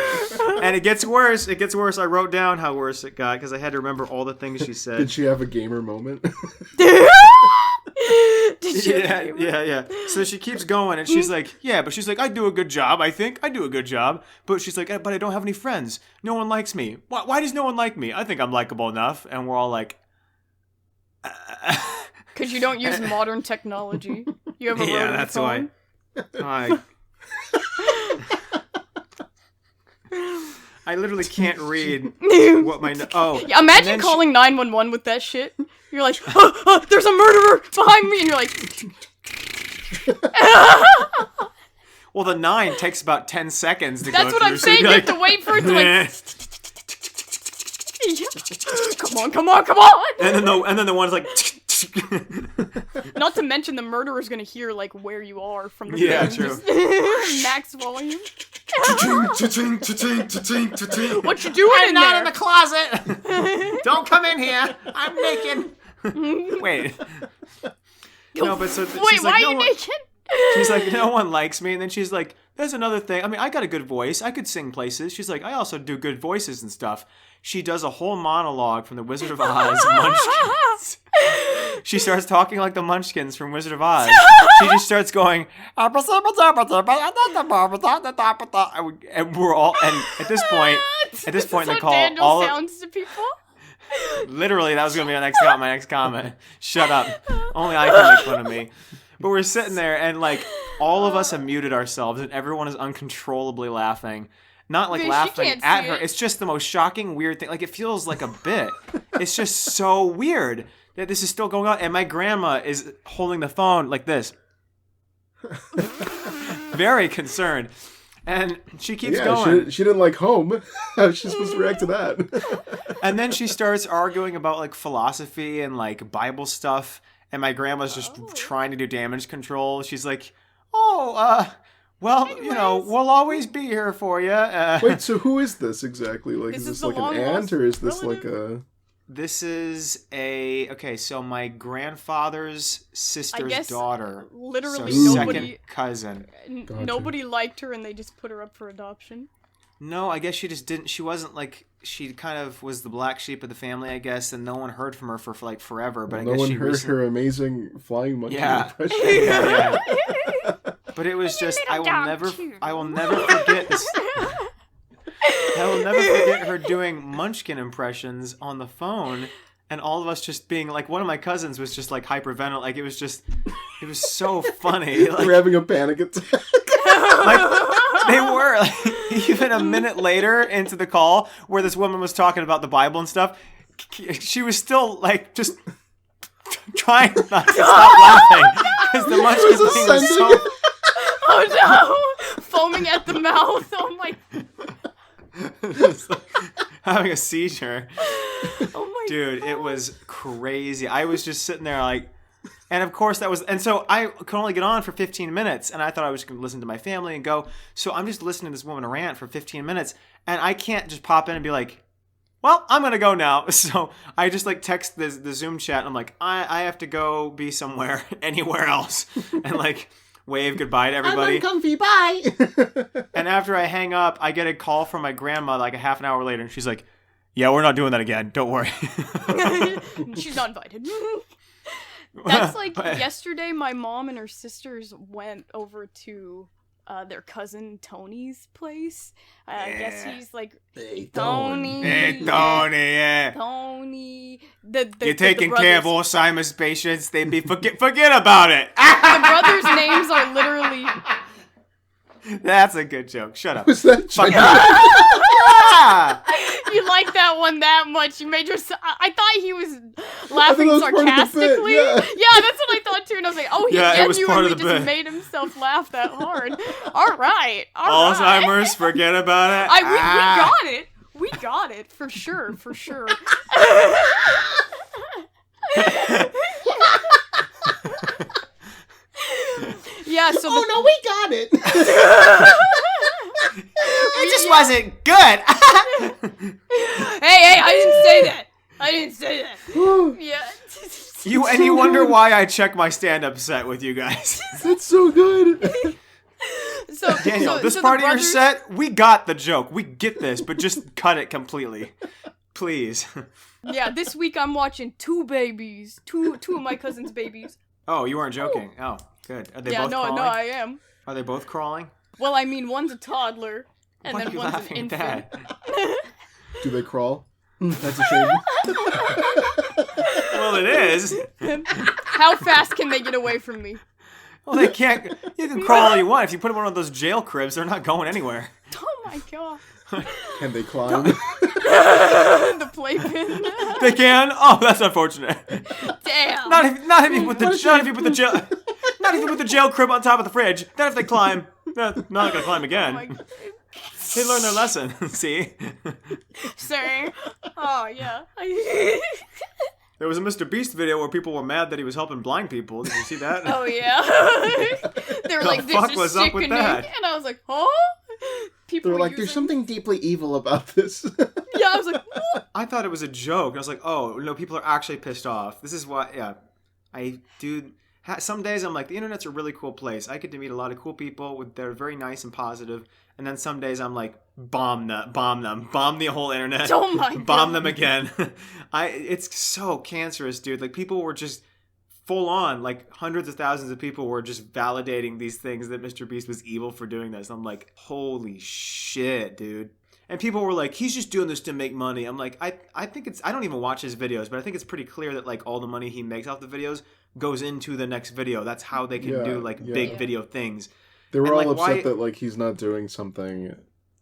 And it gets worse. It gets worse. I wrote down how worse it got because I had to remember all the things she said. Did she have a gamer moment? Yeah. So she keeps going, and she's like, yeah, but she's like, I do a good job, I think. I do a good job. But she's like, but I don't have any friends. No one likes me. Why does no one like me? I think I'm likable enough. And we're all like... Because you don't use modern technology. You have a rotary that's phone. why. I literally can't read what my... Yeah, imagine calling 911 with that shit. You're like, oh, there's a murderer behind me, and you're like... Well, the 9 takes about 10 seconds to go That's through. what I'm saying, you have to wait for it to like... Come on! And then the one's like... Not to mention the murderer's gonna hear like where you are from the Yeah, phone. true. Max volume. What What you doing I'm in not there? in the closet. Don't come in here. I'm naked. Wait. No, but so Wait, she's why like, are you naked? She's like, no one likes me. And then she's like, there's another thing. I mean, I got a good voice. I could sing places. She's like, I also do good voices and stuff. She does a whole monologue from the Wizard of Oz Munchkins. She starts talking like the Munchkins from Wizard of Oz. She just starts going, and we're all, and at this point in the call, Daniel all sounds to people. literally, that was going to be my next comment. Shut up. Only I can make fun of me. But we're sitting there, and like, all of us have muted ourselves, and everyone is uncontrollably laughing. Not like laughing at her. It's just the most shocking, weird thing. Like, it feels like a bit. It's just so weird that this is still going on. And my grandma is holding the phone like this. Very concerned. And she keeps going. She didn't like home. How is she supposed to react to that? And then she starts arguing about like philosophy and like Bible stuff. And my grandma's just trying to do damage control. She's like, well, we'll always be here for you. Wait, so who is this exactly? Like, is this like an aunt, or is this relative? like a... This is so my grandfather's sister's daughter. Literally so nobody... second cousin. Gotcha. Nobody liked her, and they just put her up for adoption. No, I guess she just didn't. She wasn't like... She kind of was the black sheep of the family, I guess, and no one heard from her for like forever. But no I guess one she heard her amazing flying monkey impression. Yeah. But it was just... I will never forget this... I will never forget her doing Munchkin impressions on the phone, and all of us just being like, one of my cousins was just like hyperventilating. Like, it was so funny. Like, we're having a panic attack. Like, they were. Like, even a minute later into the call, where this woman was talking about the Bible and stuff, she was still like just trying not to stop laughing because the Munchkin thing was so. Oh no! Foaming at the mouth. Oh my. Like having a seizure. Oh my Dude, God. it was crazy. I was just sitting there like, and of course so I could only get on for 15 minutes, and I thought I was going to listen to my family and go. So I'm just listening to this woman rant for 15 minutes, and I can't just pop in and be like, well, I'm gonna go now. So I just like text the Zoom chat. And I'm like, I have to go be somewhere, anywhere else, and like wave goodbye to everybody. I'm uncomfy. Bye. And after I hang up, I get a call from my grandma like a half an hour later, and she's like, "Yeah, we're not doing that again. Don't worry." She's not invited. That's like yesterday. My mom and her sisters went over to their cousin Tony's place. I guess he's like Tony. Hey, Tony, yeah. Tony. You're taking care of Alzheimer's patients. They be forget about it. The brothers' names are literally. That's a good joke. Shut up. Was that Fuck You like that one that much? You made your. I thought he was laughing was part of the bit, sarcastically. yeah. Yeah, that's what I thought too. And I was like, oh, he Yeah, it was part genuinely of the just bit. made himself laugh that hard. All right. Alzheimer's, forget about it. We got it. We got it for sure. For sure. Yeah. So. Oh no, we got it. It just wasn't good. Hey, I didn't say that. Yeah. You wonder why I check my stand-up set with you guys. That's so good. So Daniel, this so part the of your brothers- set, we got the joke. We get this, but just cut it completely. Please. Yeah, this week I'm watching two babies. Two of my cousin's babies. Oh, you weren't joking. Oh, good. Are they Yeah, both no, crawling? I am. Are they both crawling? Well, I mean, one's a toddler, and Why are then you one's an laughing at infant. that? Do they crawl? That's a shame. Well, it is. How fast can they get away from me? Well, they can't. You can crawl all you want. If you put them in one of those jail cribs, they're not going anywhere. Oh my god. Can they climb? The playpen. They can. Oh, that's unfortunate. Damn. Not if you put the jail crib on top of the fridge. Then if they climb, they're not gonna climb Oh my again. god. They learn their lesson. See. Sorry. Oh yeah. There was a Mr. Beast video where people were mad that he was helping blind people. Did you see that? Oh yeah. They were like, The "This fuck is was up with sickening," that? and I was like, "Huh?" People They're were like, there's using- something deeply evil about this. Yeah, I was like, "What?" I thought it was a joke. I was like, oh, no, people are actually pissed off. This is why, yeah. Some days I'm like, the internet's a really cool place. I get to meet a lot of cool people. They're very nice and positive. And then some days I'm like, bomb them, bomb the whole internet. Oh my god. Bomb them again. It's so cancerous, dude. Like, people were just full on, like, hundreds of thousands of people were just validating these things that Mr. Beast was evil for doing this. I'm like, holy shit, dude. And people were like, he's just doing this to make money. I'm like, I think I don't even watch his videos, but I think it's pretty clear that, like, all the money he makes off the videos goes into the next video. That's how they can do, like, big video things. They were And, all like, upset why- that, like, he's not doing something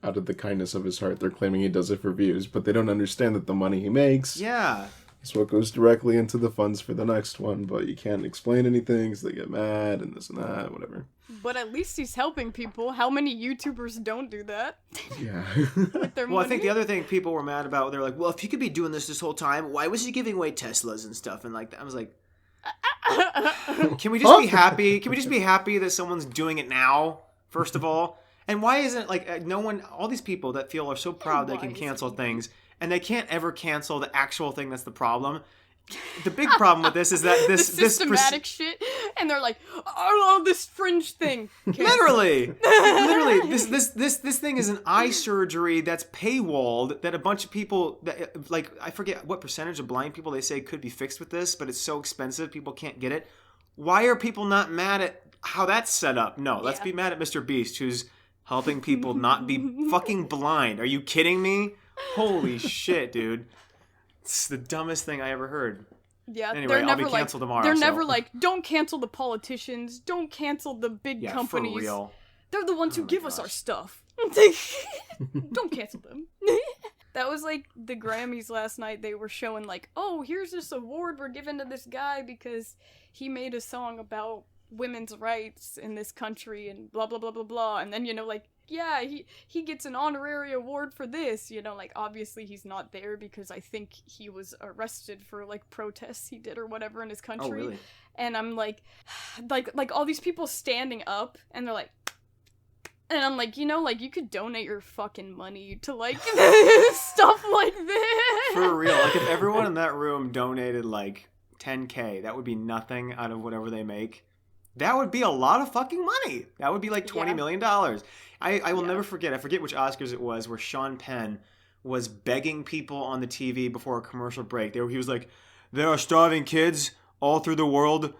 out of the kindness of his heart. They're claiming he does it for views, but they don't understand that the money he makes Yeah. is what goes directly into the funds for the next one, but you can't explain anything, so they get mad and this and that, whatever. But at least he's helping people. How many YouTubers don't do that? Yeah. With their Well, I money? think the other thing people were mad about, they're like, well, if he could be doing this whole time, why was he giving away Teslas and stuff? And, like, I was like, can we just be happy? Can we just be happy that someone's doing it now, first of all? And why isn't, like, no one, all these people that feel are so proud they can cancel things, and they can't ever cancel the actual thing that's the problem. The big problem with this is that the systematic shit, and they're like, oh, this fringe thing. Literally, this thing is an eye surgery that's paywalled. That a bunch of people, that, like, I forget what percentage of blind people they say could be fixed with this, but it's so expensive people can't get it. Why are people not mad at how that's set up? No, let's be mad at Mr. Beast, who's helping people not be fucking blind. Are you kidding me? Holy shit, dude. It's the dumbest thing I ever heard. Yeah, Anyway, they're I'll never be canceled tomorrow. They're so. never like, don't cancel the politicians, don't cancel the big companies. For real. They're the ones who my give us gosh. our stuff. Don't cancel them. That was like the Grammys last night. They were showing like, oh, here's this award we're giving to this guy because he made a song about women's rights in this country and blah blah blah blah blah. And then, you know, like, yeah, he gets an honorary award for this, you know, like, obviously he's not there because I think he was arrested for, like, protests he did or whatever in his country. Oh, really? And I'm like all these people standing up and they're like, And I'm like, like, you could donate your fucking money to, like, stuff like this. For real. Like, if everyone in that room donated, like, $10K, that would be nothing out of whatever they make. That would be a lot of fucking money. That would be, like, $20 million. I will never forget. I forget which Oscars it was where Sean Penn was begging people on the TV before a commercial break. He was like, there are starving kids all through the world.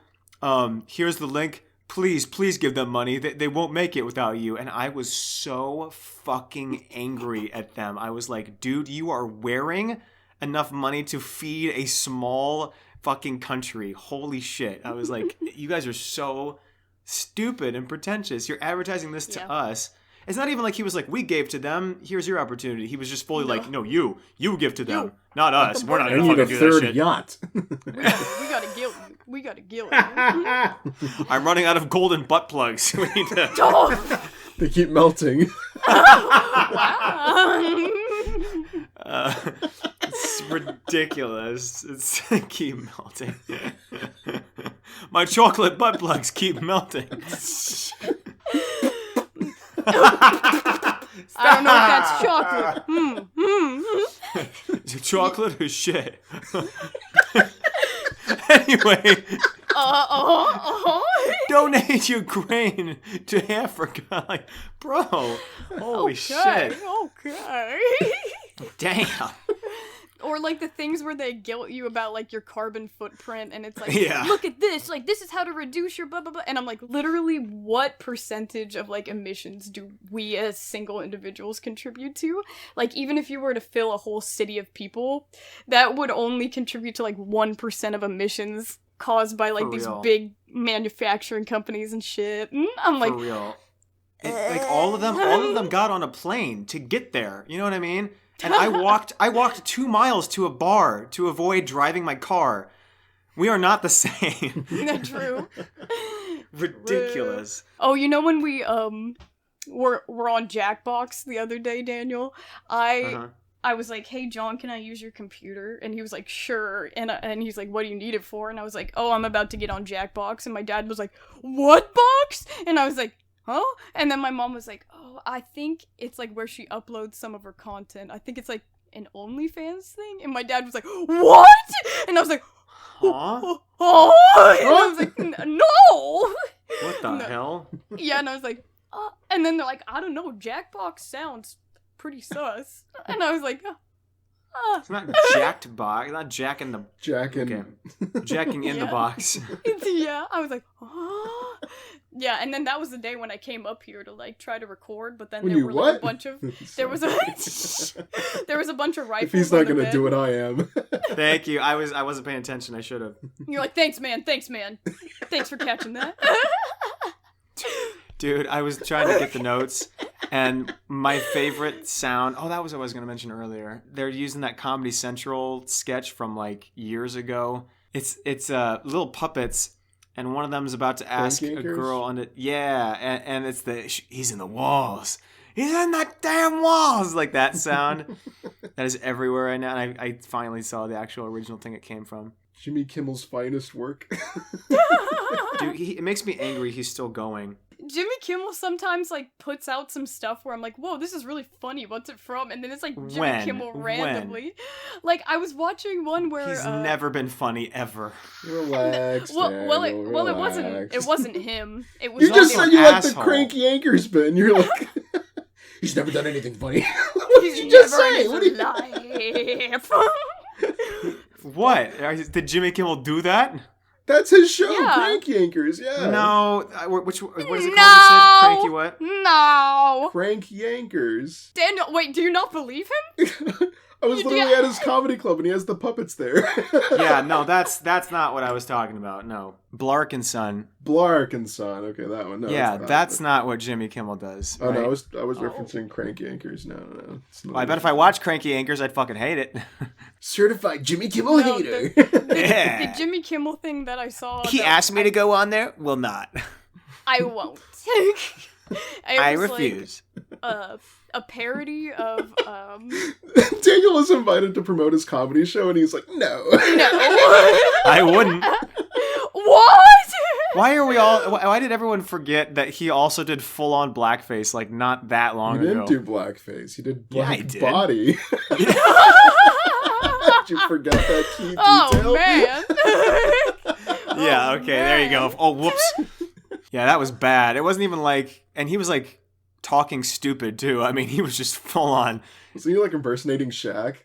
Here's the link. Please give them money. They won't make it without you. And I was so fucking angry at them. I was like, dude, you are wearing enough money to feed a small fucking country. Holy shit. I was like, you guys are so stupid and pretentious. You're advertising this to us. It's not even like he was like, we gave to them. Here's your opportunity. He was just fully like, no, you give to them, not us. We're not going to fucking do that shit. Yacht. We gotta gill you. I'm running out of golden butt plugs. We need to... They keep melting. Wow. It's ridiculous. They keep melting. My chocolate butt plugs keep melting. I don't know if that's chocolate. Is it chocolate or shit? Anyway, donate your grain to Africa. Like, bro, holy shit. Okay. Damn. Or like the things where they guilt you about like your carbon footprint and it's like, Yeah. look at this, like this is how to reduce your blah blah blah. And I'm like, literally what percentage of like emissions do we as single individuals contribute to? Like even if you were to fill a whole city of people, that would only contribute to like 1% of emissions caused by like For these real. big manufacturing companies and shit. And I'm like, For real. Like all of them got on a plane to get there. You know what I mean? And I walked 2 miles to a bar to avoid driving my car. We are not the same. That's true. Ridiculous. Oh, you know when we were on Jackbox the other day, Daniel? I was like, "Hey John, can I use your computer?" And he was like, "Sure." And he's like, "What do you need it for?" And I was like, "Oh, I'm about to get on Jackbox." And my dad was like, "What box?" And I was like, "Huh?" And then my mom was like, "Oh, I think it's like where she uploads some of her content. I think it's like an OnlyFans thing." And my dad was like, "What?" And I was like, Huh? "Oh!" And I was like, "No!" What the hell? Yeah, and I was like, and then they're like, "I don't know, Jackbox sounds pretty sus." And I was like, It's not jacked box. Not jacking the... Jacking. Okay. Jacking in the box. yeah. I was like, oh. Yeah, and then that was the day when I came up here to like try to record, but then When there you were what? like a bunch of there was a bunch of rifles. If he's not on the gonna bed. do it, I am. Thank you. I wasn't paying attention. I should have. You're like, thanks, man. Thanks for catching that. Dude, I was trying to get the notes, and my favorite sound... Oh, that was what I was going to mention earlier. They're using that Comedy Central sketch from, like, years ago. It's little puppets, and one of them is about to ask a girl on it. Yeah, and it's he's in the walls. He's in the damn walls! Like that sound. That is everywhere right now, and I finally saw the actual original thing it came from. Jimmy Kimmel's finest work. Dude, it makes me angry he's still going. Jimmy Kimmel sometimes like puts out some stuff where I'm like, whoa, this is really funny. What's it from? And then it's like Jimmy Kimmel randomly. Like I was watching one where he's never been funny ever. Relax. Well, it wasn't him. It was You just said you like the asshole. cranky anchors bin. You're like, he's never done anything funny. What did you just say? What What? Did Jimmy Kimmel do that? That's his show, Yeah. Cranky Anchors. Yeah. No. What is it called? You said No. Cranky what? No. Cranky Anchors. Daniel, wait, do you not believe him? I was literally at his comedy club and he has the puppets there. Yeah, no, that's not what I was talking about. No, Blark and Son. Blark and Son. Okay, that one. No, Yeah, it's that's not what Jimmy Kimmel does. Oh right? no, I was referencing Cranky Anchors. No. It's not Well, I bet if I watched Cranky Anchors, I'd fucking hate it. Certified Jimmy Kimmel No, hater. Yeah. The Jimmy Kimmel thing that I saw. He that asked me to go on there? Will not. I won't. I was refuse. Like, a parody of Daniel was invited to promote his comedy show and he's like, no. No. I wouldn't. What? Why did everyone forget that he also did full on blackface like not that long He ago? didn't do blackface. He did Yeah, black he did. body. Did you forget that key detail? Oh man. Yeah, Oh, okay, there you go. man. Oh, whoops. Yeah, that was bad. It wasn't even like, and he was like talking stupid too. I mean, he was just full on. Was he like impersonating Shaq?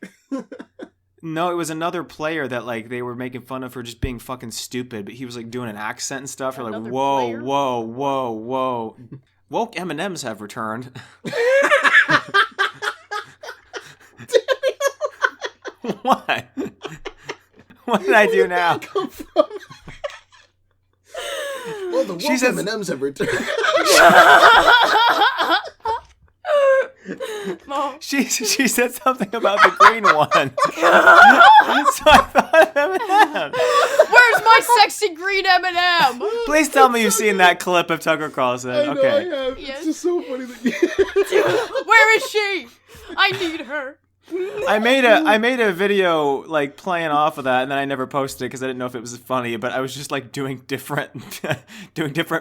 No, it was another player that like they were making fun of for just being fucking stupid, but he was like doing an accent and stuff. They're like, Another whoa, player? whoa, whoa, whoa. Woke M&Ms have returned. What? What did I do now? Come from? Well, the She woke says- M&Ms have returned. Mom. She said something about the green one. So I thought of M&M. Where's my sexy green M&M? Please tell me you've seen that clip of Tucker Carlson. I know Okay. I have. Yes. It's just so funny that you... Where is she? I need her. I made a video like playing off of that, and then I never posted it because I didn't know if it was funny. But I was just like doing different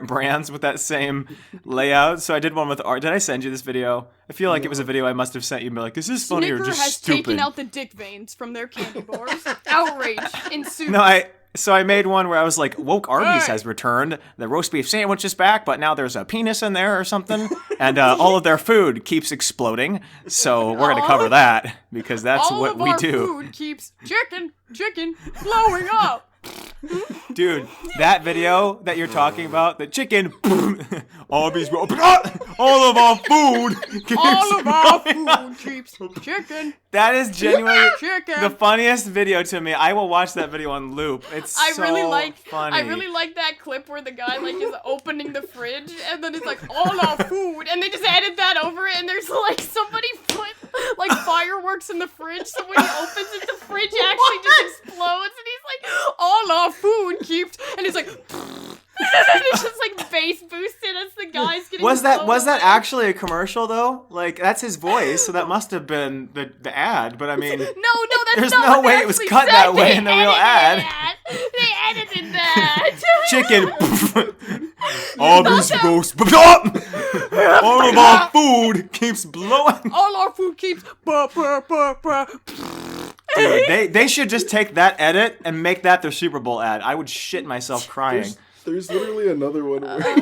brands with that same layout. So I did one with art. Did I send you this video? I feel like it was a video I must have sent you. And be like, this is funny or Snicker just has stupid. taken out the dick veins from their candy bars. Outrage ensues. No, I made one where I was like, woke Arby's Hey. has returned. The roast beef sandwich is back, but now there's a penis in there or something, and all of their food keeps exploding. So we're gonna cover that because that's All what of we our do. food keeps chicken blowing up. Dude, that video that you're talking about, the chicken, Arby's, all of our food keeps All of our blowing up. food keeps chicken. That is genuinely Chicken. the funniest video to me. I will watch that video on loop. It's I so really like funny. I really like that clip where the guy like is opening the fridge and then it's like all our food and they just added that over it and there's like somebody put like fireworks in the fridge so when he opens it the fridge actually just explodes and he's like all our food keeps and he's like and it's just like bass boosted as the guy's getting Was that blown away. actually a commercial though? Like that's his voice, so that must have been the ad. But I mean, No, that's There's not no what way they it was actually cut said. that way They in the real edited ad. that. They edited that. chicken, Arby's roast, all of our food keeps blowing. All our food keeps Dude, they should just take that edit and make that their Super Bowl ad. I would shit myself crying. There's literally another one where they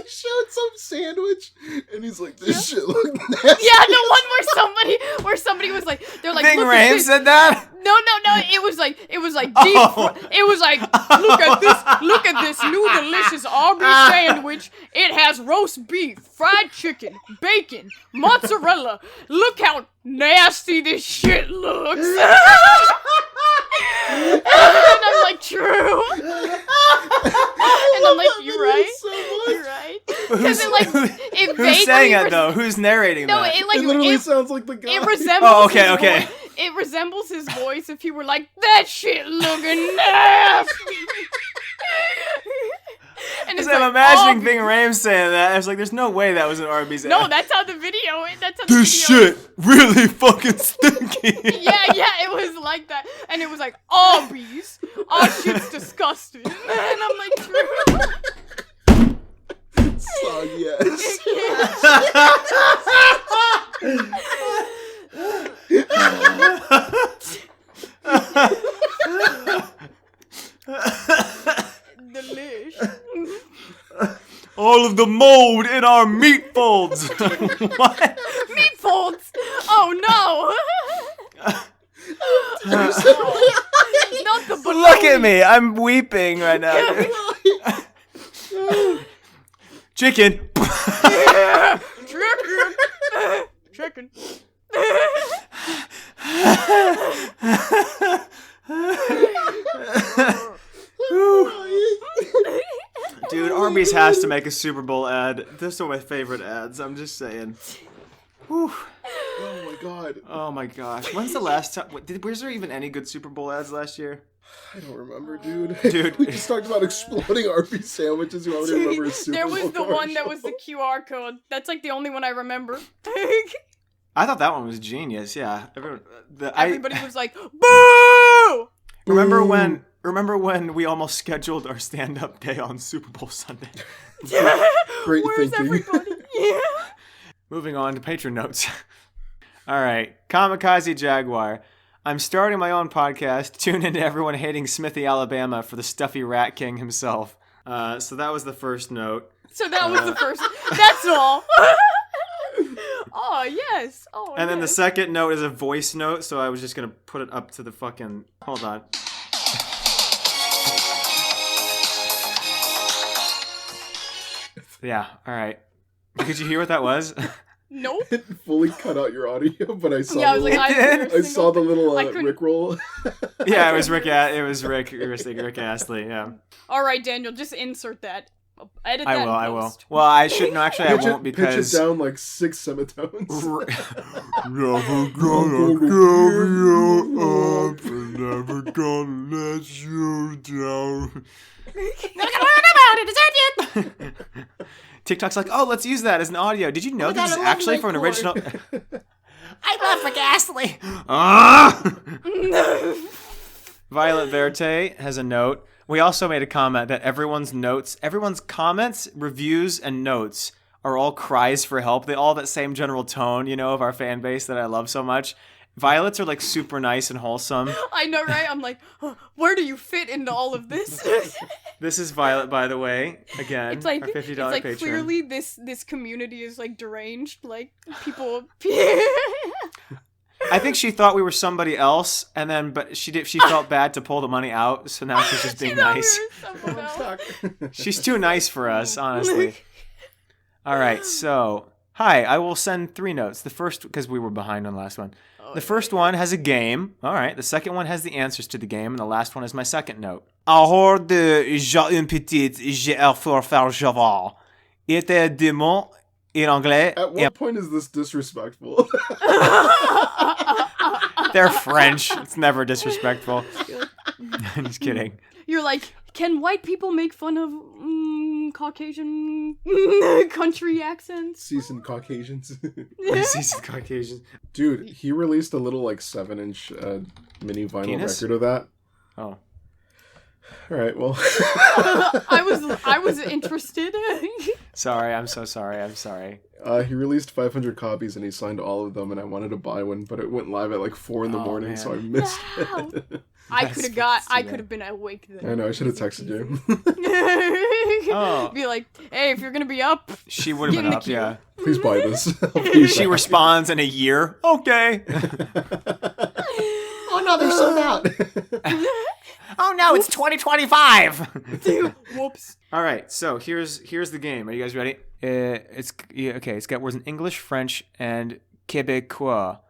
showed some sandwich, and he's like, "This shit look nasty." Yeah, the one where somebody was like, they're like, Bing look at Rames this. said that. No, it was like deep. Oh. It was like, look at this new delicious Arby's sandwich. It has roast beef, fried chicken, bacon, mozzarella. Look how nasty this shit looks. And I'm like, true. And I'm like, you're right. You're right. Because it like it Who's saying vaguely it though? Who's narrating No, that? it like It literally it, sounds like the guy. it resembles. Oh, okay, his okay. Voice. It resembles his voice if he were like, that shit looking nasty. And it's I'm like, imagining oh, Bing Rames saying that. I was like, there's no way that was an Arby's ad. No, that's how the video. That's how the This video. shit really fucking stinky. Yeah, it was like that, and it was like Arby's. Oh, shit's disgusting. And I'm like, true. So, yes. Delish. All of the mold in our meat folds. What? Meat folds. Oh no. Not the baloney. Look at me. I'm weeping right now. Chicken. Chicken. Dude, Arby's has to make a Super Bowl ad. Those are my favorite ads. I'm just saying. Whew. Oh my god. Oh my gosh. When's the last time? Was there even any good Super Bowl ads last year? I don't remember, dude. Dude. We just talked about exploding Arby's sandwiches. You want me to remember a Super There was Bowl the one that was commercial? the QR code. That's like the only one I remember. I thought that one was genius. Yeah. Everybody was like, "Boo!" Remember Remember when we almost scheduled our stand-up day on Super Bowl Sunday? Great Where's thinking. everybody? Yeah. Moving on to patron notes. All right. Kamikaze Jaguar. I'm starting my own podcast. Tune into everyone hating Smithy, Alabama for the stuffy rat king himself. So that was the first note. So that was the first. That's all. Oh, yes. Oh, And then the yes. second note is a voice note, so I was just going to put it up to the fucking... Hold on. Yeah, all right. Could you hear what that was? Nope. It fully cut out your audio, but I saw Yeah, I was the like, little, I didn't hear a I saw the little I couldn't- Rickroll. Yeah, it was Rick. It was Rick Astley. Yeah, All right, Daniel, just insert that. Edit that. I in will. post. Well, I should. No, actually, I won't Pitch because. it down like 6 semitones. Never gonna give you up, and never gonna let you down. TikTok's like, oh, let's use that as an audio. Did you know this is actually from an original? I love Rick Astley. Ah! Violet Verte has a note. We also made a comment that everyone's comments, reviews, and notes are all cries for help. They all have that same general tone, of our fan base that I love so much. Violets are like super nice and wholesome. I know, right? I'm like, where do you fit into all of this? This is Violet, by the way. Again, It's like our $50 it's like patron. clearly this community is like deranged. Like people. I think she thought we were somebody else, and then she felt bad to pull the money out, so now she's just being nice. She's too nice for us, honestly. All right, so hi, I will send 3 notes. The first, because we were behind on the last one. The first one has a game. All right. The second one has the answers to the game, and the last one is my second note. Alors j'ai une petite pour faire javal. Était démon in anglais. At what point is this disrespectful? They're French. It's never disrespectful. I'm just kidding. You're like, can white people make fun of Caucasian country accents? Seasoned Caucasians. Seasoned Caucasians. Dude, he released a little 7-inch mini vinyl Penis? record of that. Oh. Alright, well. I was interested. Sorry, I'm so sorry. I'm sorry. He released 500 copies and he signed all of them, and I wanted to buy one, but it went live at 4 in the morning, man. so I missed Wow. it. I That's could have been awake then. I know, I should have texted you. Oh. Be like, hey, if you're gonna be up, She would have Get in been the up, queue. yeah. Please buy this. I'll pay you She back. responds in a year. Okay. Oh no, they're sold out. Oh no, it's 2025. whoops. All right, so here's the game. Are you guys ready? It's got words in English, French, and Québécois.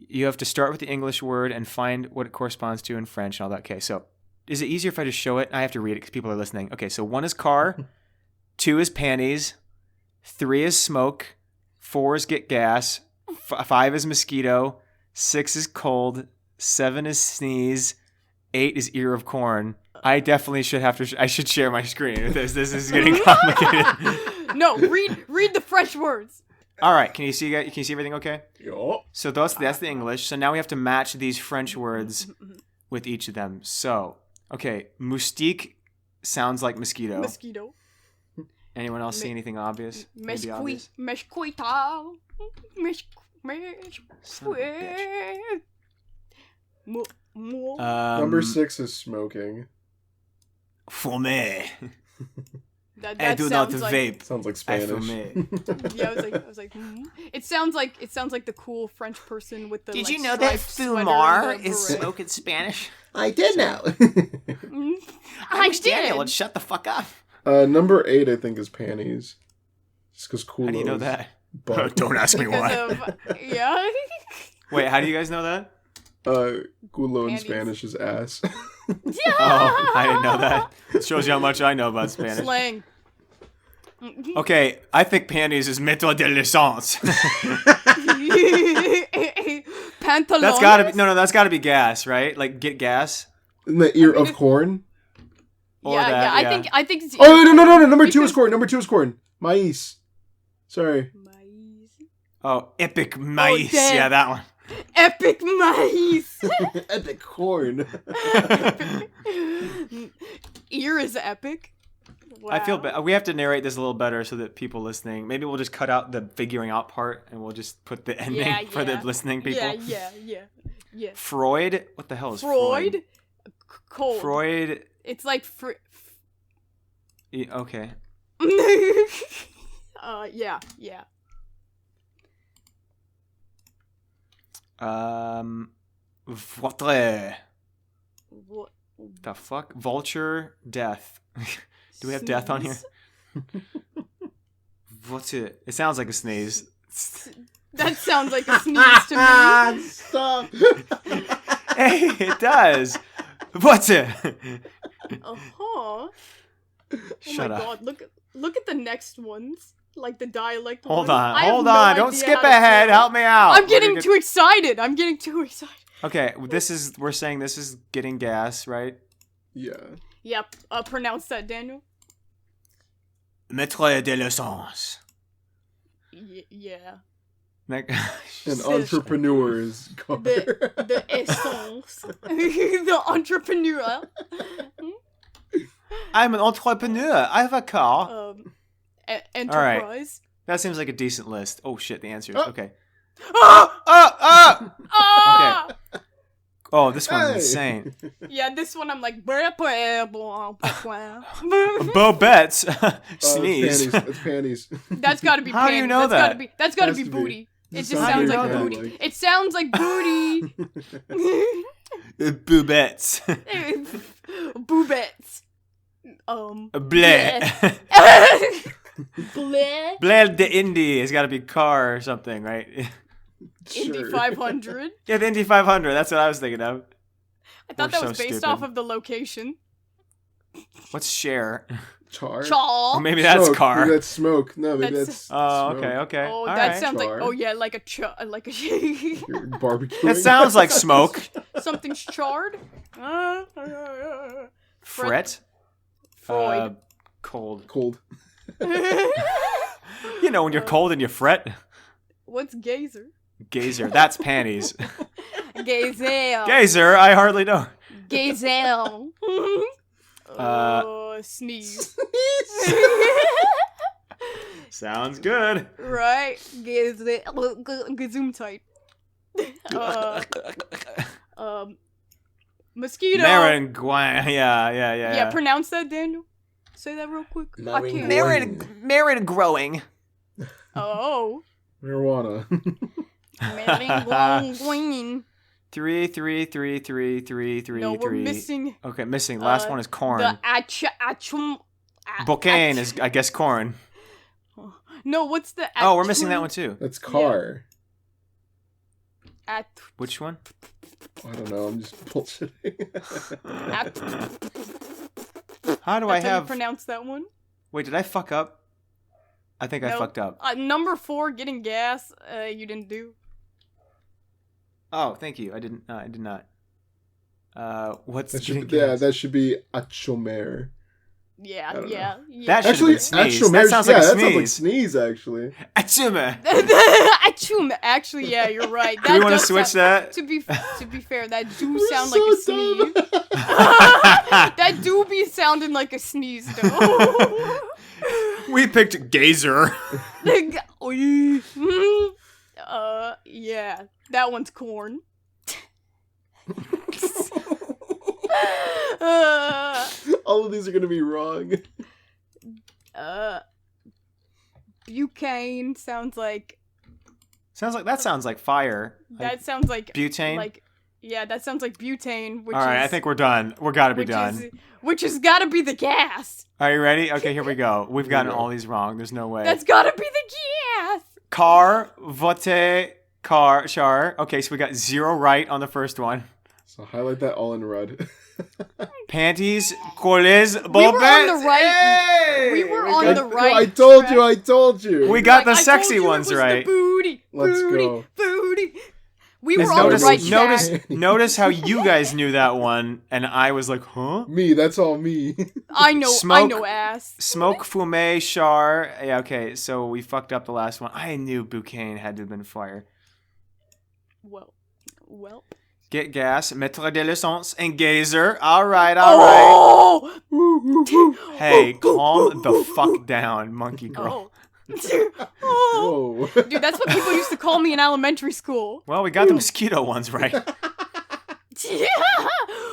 You have to start with the English word and find what it corresponds to in French and all that. Okay, so is it easier if I just show it? I have to read it because people are listening. Okay, so 1 is car, 2 is panties, 3 is smoke, 4 is get gas, 5 is mosquito, 6 is cold, 7 is sneeze, 8 is ear of corn. I definitely should I should share my screen with this. This is getting complicated. No, read the French words. All right, can you see everything okay? Yo. So that's the English. So now we have to match these French words with each of them. So, okay, moustique sounds like mosquito. Mosquito. Anyone else see anything obvious? Maybe obvious? Meshquita. Son of a bitch. Number 6 is smoking. Fumer. That I do not sounds like, vape. Sounds like I Spanish. fume. Yeah, I was like, It sounds like the cool French person with the. Did like, you know that striped sweater fumar and the is beret. smoke in Spanish? I did know. I Daniel, did. let's shut the fuck up. Number 8, I think, is panties. Just because cool. How do you know that? But, Don't ask me Because why. of yeah. Wait, how do you guys know that? culo in Panties. Spanish is ass. Oh, I didn't know that. It shows you how much I know about Spanish. Slang. Okay, I think panties is méthode de l'essence. Pantalones. That's gotta be that's gotta be gas, right? Like get gas. In the ear I mean, of corn. Or Yeah, that, yeah. yeah. I think. It's, Oh no! Number 2 is because- corn. Number 2 is corn. Mais. Sorry. Oh, epic mice. damn. Yeah, that one. Epic mice. Epic corn. Ear is epic. Wow. I feel bad. We have to narrate this a little better so that people listening, maybe we'll just cut out the figuring out part and we'll just put the ending for the listening people. Yeah. Freud? What the hell is Freud? Cold. Freud. It's like Okay. Yeah. Votre. What? The fuck? Vulture. Death. Do we have death on here? What's it? It sounds like a sneeze. That sounds like a sneeze to me. Stop. Hey, it does. What's it? Oh Shut my up. god, look at the next ones. Like the dialect Hold ones. on. I have Hold no on. Don't idea skip how to ahead. say it. Help me out. I'm getting too excited. Okay, we're saying this is getting gas, right? Yeah. Yep. Pronounce that, Daniel. Maître de l'essence. Yeah. An entrepreneur's car. The essence. The entrepreneur. I'm an entrepreneur. I have a car. Enterprise. That seems like a decent list. Oh shit, the answers. Oh. Okay. Ah! Okay. Oh, this one's Hey. insane. Yeah, this one I'm like. Bobettes. It's Sneeze. panties. It's panties. That's gotta be. How do you know that? That's gotta Has be to be. booty. It just Sounds sounds like like that, booty. like- It sounds like booty. Bobettes. Boobettes. Bleh. Bleh. Bleh the Indy. It's got to be car or something, right? Indy Sure. 500. Yeah, the Indy 500. That's what I was thinking of. I thought We're that was so based stupid. off of the location. What's share? Char. Or Chaw. maybe that's Smoke. car. Maybe that's smoke. No, maybe That's- that's. Oh, smoke. okay. Oh, All that right. sounds like. Char. Oh yeah, like a You're barbecuing. That sounds like smoke. Something's charred. Fret. Freud. Cold. cold. You know when you're cold and you fret. What's gazer? Gazer. That's panties. Gazelle. Gazer. I hardly know. Gazelle. Sneeze. Sounds good. Right? Gazelle. Zoom tight. Mosquito. Maringuine. Yeah. Yeah, pronounce that, Daniel. Say that real quick. I can't. Marin- growing. Oh. Marijuana. Maringuine. 3. No, we're missing Okay, missing. Last one is corn. the achum. Bouquet is, I guess, corn. No, what's the? Oh, we're missing that one too. That's car. Which one? I don't know. I'm just bullshitting. How do That's I how you have? pronounce that one. Wait, did I fuck up? I think I Nope. fucked up. Number 4, getting gas. You didn't do. Oh, thank you. I didn't. I did not. What's That getting should be, yeah, gas? that should be achomer. Yeah, I don't yeah. That should Actually, have been sneeze. achomer. That sounds like a That sounds like sneeze. sneeze. Actually, Achuma. Achum. Actually, yeah, you're right. Do we want to does switch sound- that? To be fair, that do We're sound so like a sneeze. dumb. That do be sounding like a sneeze, though. We picked gazer. Yeah, that one's corn. All of these are gonna be wrong. Butane sounds like Sounds like fire. that sounds like butane? Like, yeah, that sounds like butane. Which All right, is, I think we're done. We're gotta be done. Which has got to be the gas. Are you ready? Okay, here we go. We've gotten go. all these wrong. There's no way. That's got to be the gas. Car, vote, car, char. Okay, so we got 0 right on the first one. So highlight that all in red. Panties, coles, We were on the bobettes. right. Hey! We were on the right. I told track. you. I told you. We got Like, the I told sexy you it ones was right. The booty. Let's booty, go. Booty. We Is were on the right notice, track. notice how you guys knew that one, and I was like, huh? Me. That's all me. I know Smoke. ass. Smoke, fume, char. Yeah, okay, so we fucked up the last one. I knew Bouquet had to have been fire. Well. Get gas, mettre de l'essence, and gazer. All right. Oh! Hey, calm the fuck down, monkey girl. Oh. Whoa. Dude, that's what people used to call me in elementary school. Well, we got the mosquito ones right. Yeah!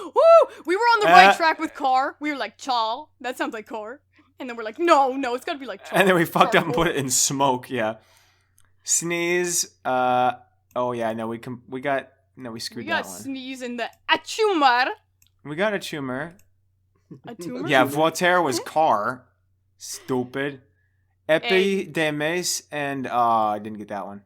Woo! We were on the right track with car. We were like, chaw. That sounds like car. And then we're like, no, it's gotta be like chaw. And then we fucked up and put it in smoke, yeah. Sneeze, oh yeah, no, we screwed We that got one. sneeze in the achumar. We got a tumor. A tumor? Yeah, voiture was car. Stupid. Epidemes and I didn't get that one.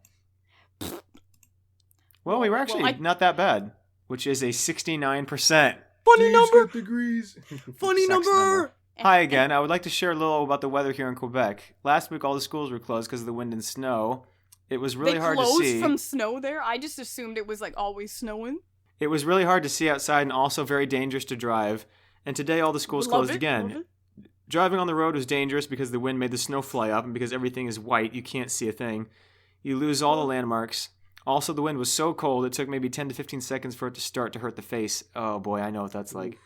Well, we were actually not that bad, which is a 69%. Funny number. Degrees. Funny number. Hi again. I would like to share a little about the weather here in Quebec. Last week, all the schools were closed because of the wind and snow. It was really hard to see. They closed from snow there? I just assumed it was like always snowing. It was really hard to see outside and also very dangerous to drive. And today, all the schools closed again. Driving on the road was dangerous because the wind made the snow fly up, and because everything is white, you can't see a thing. You lose all the landmarks. Also, the wind was so cold, it took maybe 10 to 15 seconds for it to start to hurt the face. Oh boy, I know what that's like.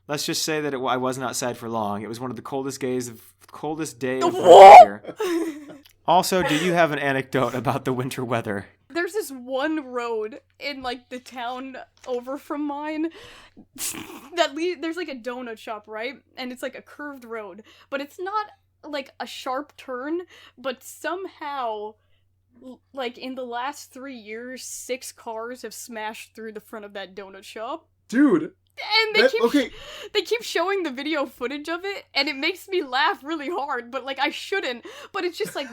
Let's just say that I wasn't outside for long. It was one of the coldest day of the year. Also, do you have an anecdote about the winter weather? There's this one road in like the town over from mine there's like a donut shop, right? And it's like a curved road, but it's not like a sharp turn, but somehow like in the last 3 years 6 cars have smashed through the front of that donut shop. Dude. And they keep showing the video footage of it, and it makes me laugh really hard, but like I shouldn't. But it's just like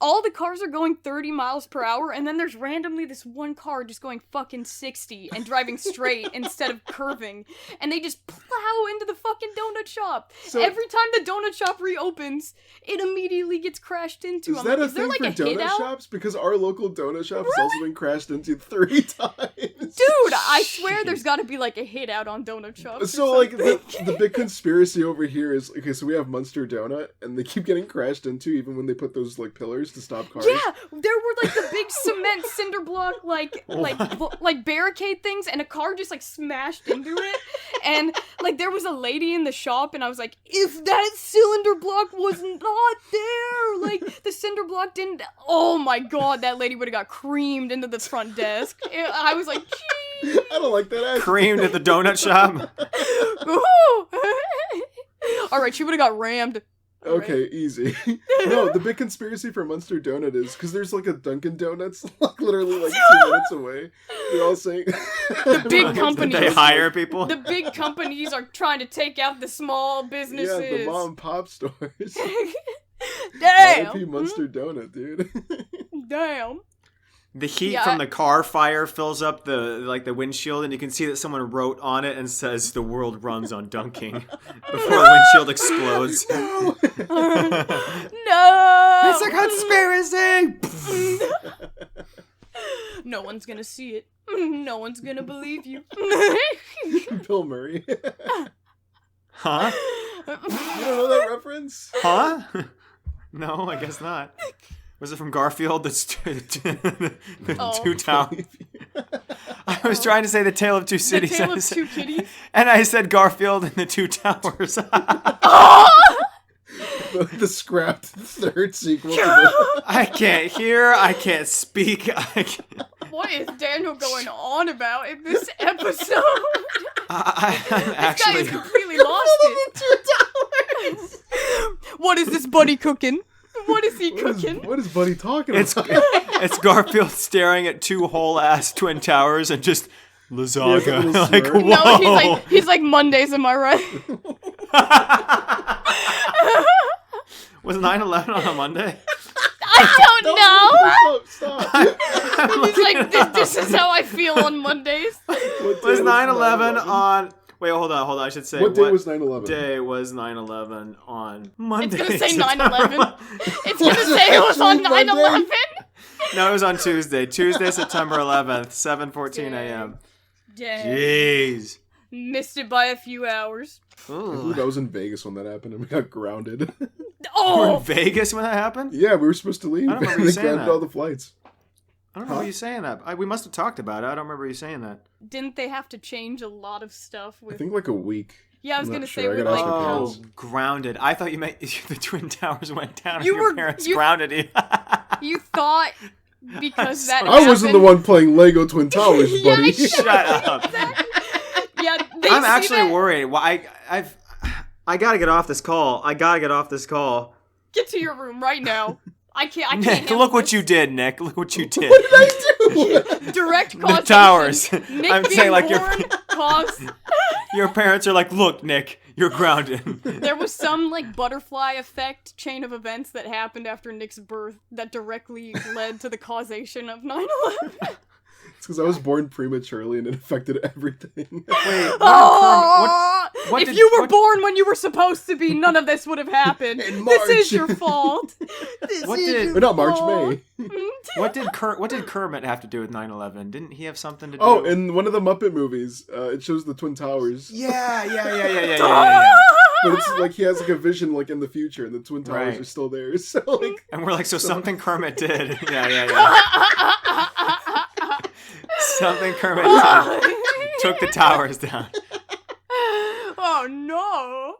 all the cars are going 30 miles per hour, and then there's randomly this one car just going fucking 60 and driving straight instead of curving, and they just plow into the fucking donut shop. So, every time the donut shop reopens, it immediately gets crashed into. Is that a thing for donut shops? Because our local donut shop has also been crashed into 3 times. Dude, I swear there's gotta be like a hit out on donut shops. So like the big conspiracy over here is, okay, so we have Munster Donut, and they keep getting crashed into even when they put those like pillars to stop cars. Yeah, there were like the big cement cinder block like barricade things, and a car just like smashed into it. And like there was a lady in the shop, and I was like, if that cylinder block was not there, like the cinder block didn't. Oh my god, that lady would have got creamed into the front desk. I was like, gee. I don't like that accent. Creamed at the donut shop. All right, she would have got rammed. Okay, easy. No, the big conspiracy for Munster Donut is because there's like a Dunkin' Donuts like literally like 2 minutes away. They're all saying the big companies. They hire people. The big companies are trying to take out the small businesses. Yeah, the mom and pop stores. Damn. RIP Munster Donut, dude. Damn. The heat from the car fire fills up the windshield, and you can see that someone wrote on it and says, "The world runs on dunking," before the windshield explodes. No! It's a conspiracy! No one's gonna see it. No one's gonna believe you. Bill Murray. Huh? You don't know that reference? Huh? No, I guess not. Was it from Garfield? The two towers. I was trying to say the Tale of Two Cities. The Tale of Two Kitties. And I said Garfield and the Two Towers. The scrapped third sequel. I can't hear. I can't speak. What is Daniel going on about in this episode? I'm actually. This guy has completely lost it. What is this buddy cooking? What is he cooking? What is Buddy talking about? It's Garfield staring at 2 whole-ass twin towers and just lasagna. Like, whoa. No, he's like Mondays, am I right? Was 9/11 on a Monday? I don't know. Stop. He's like, this is how I feel on Mondays. Was 9/11 on... Wait, hold on. I should say... What day was 9/11? Day was 9/11 on Monday? It's gonna say 9/11. It's gonna say it was on 9/11. No, it was on Tuesday. Tuesday, September 11th, 7:14 a.m. Damn. Jeez. Missed it by a few hours. I believe I was in Vegas when that happened and we got grounded. You were Oh! in Vegas when that happened? Yeah, we were supposed to leave. I don't remember They you saying grounded that. all the flights. I don't remember you saying that. We must have talked about it. I don't remember you saying that. Didn't they have to change a lot of stuff with? I think like a week. Yeah, I was I'm gonna not say sure. I with gotta like ask my how. parents. Grounded. I thought you meant the Twin Towers went down and You your were- parents you- grounded you. You thought because that I wasn't the happened- one playing Lego Twin Towers, Yeah, buddy. Shut up. Yeah, they I'm see actually that? worried. Well, I gotta get off this call. Get to your room right now. I can't. Nick, handle look what this. you did, Nick. Look what you did. What did I do? Direct The causation. towers. Nick I'm being saying, like, born caused. Your parents are like, look, Nick, you're grounded. There was some like butterfly effect chain of events that happened after Nick's birth that directly led to the causation of 9/11. It's because I was born prematurely and it affected everything. Wait, Oh, what if did- you were what- born when you were supposed to be, none of this would have happened. In This is March. your fault. What did- Or not March, May. what did Kermit have to do with 9/11? Didn't he have something to do? Oh, in one of the Muppet movies, it shows the Twin Towers. Yeah. But it's like he has like a vision like in the future and the Twin Towers Right. are still there. So like And we're like, so something Kermit did. Yeah. Something Kermit did. Took the towers down. Oh no.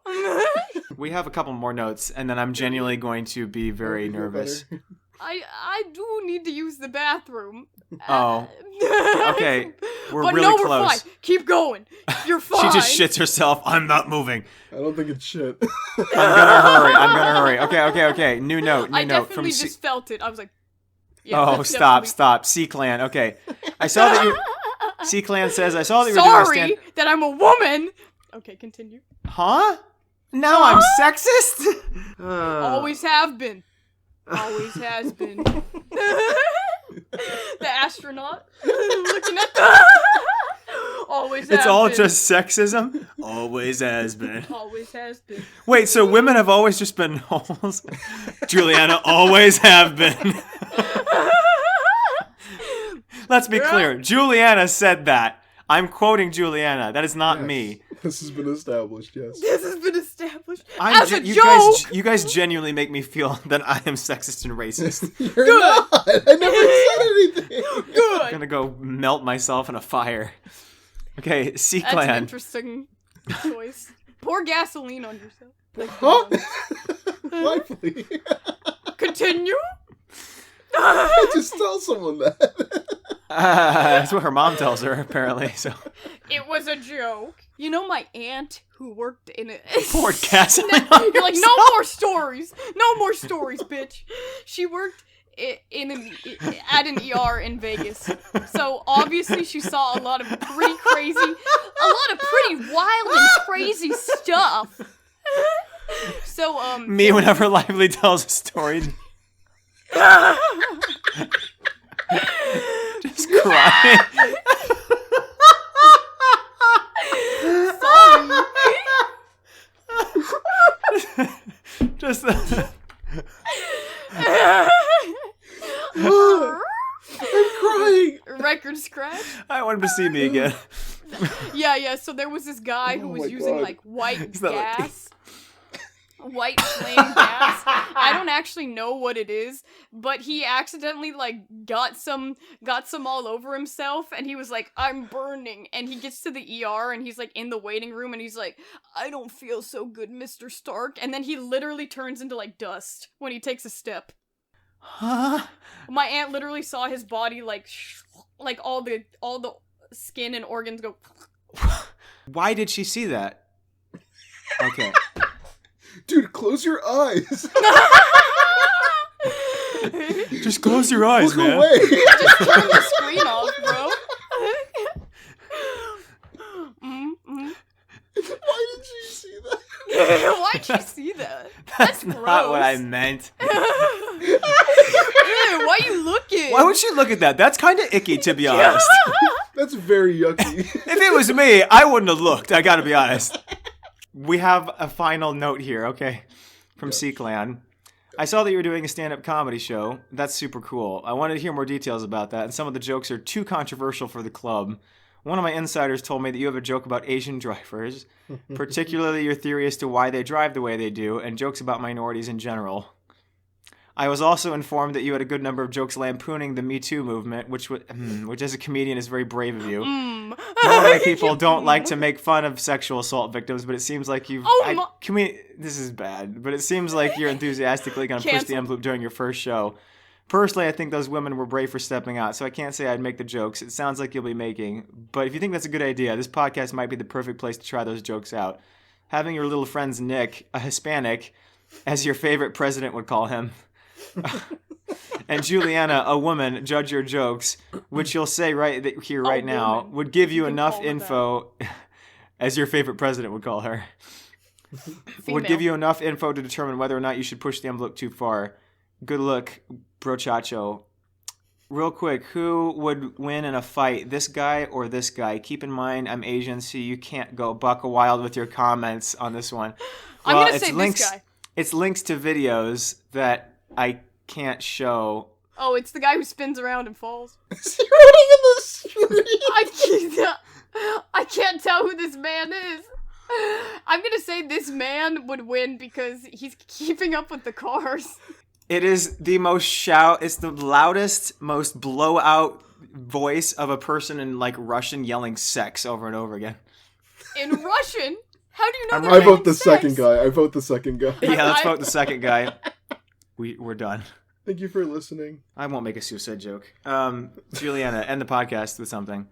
We have a couple more notes, and then I'm genuinely going to be very you feel nervous. better? I do need to use the bathroom. Oh. Okay, we're but really no, close. We're fine. Keep going. You're fine. She just shits herself. I'm not moving. I don't think it's shit. I'm gonna hurry. Okay. New note I from definitely C- just felt it. I was like, yeah, Oh, that's stop. definitely- C-Clan. Okay. I saw that you... C-Clan says, I saw that you were doing a Sorry that I'm a woman. Okay, continue. Huh? Now I'm sexist? Always have been. Always has been. The astronaut looking at the. Always. It's have all been. just sexism? Always has been. Always has been. Wait, so women have always just been holes? Juliana, always have been. Let's be clear. Juliana said that. I'm quoting Juliana. That is not Yes. me. This has been established, yes. This has been established I'm as a you joke. you guys genuinely make me feel that I am sexist and racist. You're not! I never said anything! I'm Good. gonna go melt myself in a fire. Okay, That's an C-Clan. interesting choice. Pour gasoline on yourself. Huh? Lively. Continue. Just tell someone that. That's what her mom tells her, apparently. So It was a joke. You know my aunt who worked in a poured gasoline No, on you're like, no herself. more stories. No more stories, bitch. She worked at an ER in Vegas. So obviously she saw a lot of pretty wild and crazy stuff. So Me, whenever Lively tells a story, just crying. Just I'm crying! record scratch. I want him to see me again. Yeah. So there was this guy who Oh was my using God. like white Is that like- gas. White flame gas. I don't actually know what it is, but he accidentally like got some all over himself, and he was like, "I'm burning." And he gets to the ER, and he's like in the waiting room, and he's like, "I don't feel so good, Mr. Stark." And then he literally turns into like dust when he takes a step. Huh? My aunt literally saw his body like all the skin and organs go. Why did she see that? Okay. Dude, close your eyes! Just close your eyes, Look man. away! Just turn the screen off, bro. Why did you see that? Why'd you see that? That's not gross. what I meant. Ew, why you looking? Why would she look at that? That's kind of icky, to be honest. That's very yucky. If it was me, I wouldn't have looked. I gotta be honest. We have a final note here, okay? From C-Clan. I saw that you were doing a stand-up comedy show. That's super cool. I wanted to hear more details about that, and some of the jokes are too controversial for the club. One of my insiders told me that you have a joke about Asian drivers, particularly your theory as to why they drive the way they do, and jokes about minorities in general. I was also informed that you had a good number of jokes lampooning the Me Too movement, which as a comedian is very brave of you. Normally people don't like to make fun of sexual assault victims, but it seems like you've... This is bad, but it seems like you're enthusiastically going to push the envelope during your first show. Personally, I think those women were brave for stepping out, so I can't say I'd make the jokes. It sounds like you'll be making. But if you think that's a good idea, this podcast might be the perfect place to try those jokes out. Having your little friends Nick, a Hispanic, as your favorite president would call him, and Juliana, a woman, judge your jokes, which you'll say right now, would give you enough info, as your favorite president would call her, would give you enough info to determine whether or not you should push the envelope too far. Good luck, brochacho. Real quick, who would win in a fight, this guy or this guy? Keep in mind, I'm Asian, so you can't go buck wild with your comments on this one. Well, I'm going to say this guy. It's links to videos that I can't show. Oh, it's the guy who spins around and falls. Is he running in the street? I can't tell who this man is. I'm going to say this man would win because he's keeping up with the cars. It is the it's the loudest, most blowout voice of a person in like Russian yelling sex over and over again. In Russian? How do you know I vote the second guy. I vote the second guy. Yeah, let's vote the second guy. We're done. Thank you for listening. I won't make a suicide joke. Juliana, end the podcast with something.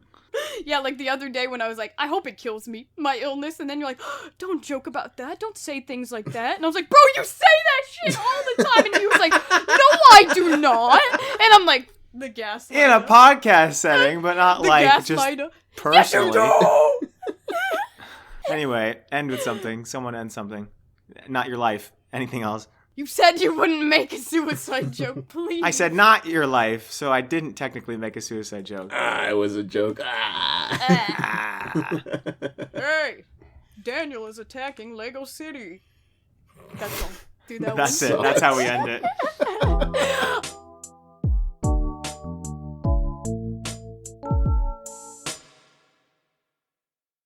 Yeah, like the other day when I was like, I hope it kills me, my illness, and then you're like, oh, don't joke about that, don't say things like that, and I was like, bro, you say that shit all the time, and he was like, no, I do not, and I'm like, the gaslighter. In a podcast setting, but not the like gaslighter. Just personally. Yes, Anyway, end with something. Someone end something. Not your life. Anything else. You said you wouldn't make a suicide joke, please. I said not your life, so I didn't technically make a suicide joke. It was a joke. Hey, Daniel is attacking Lego City. That's all. Do that That's one. it. That's how we end it.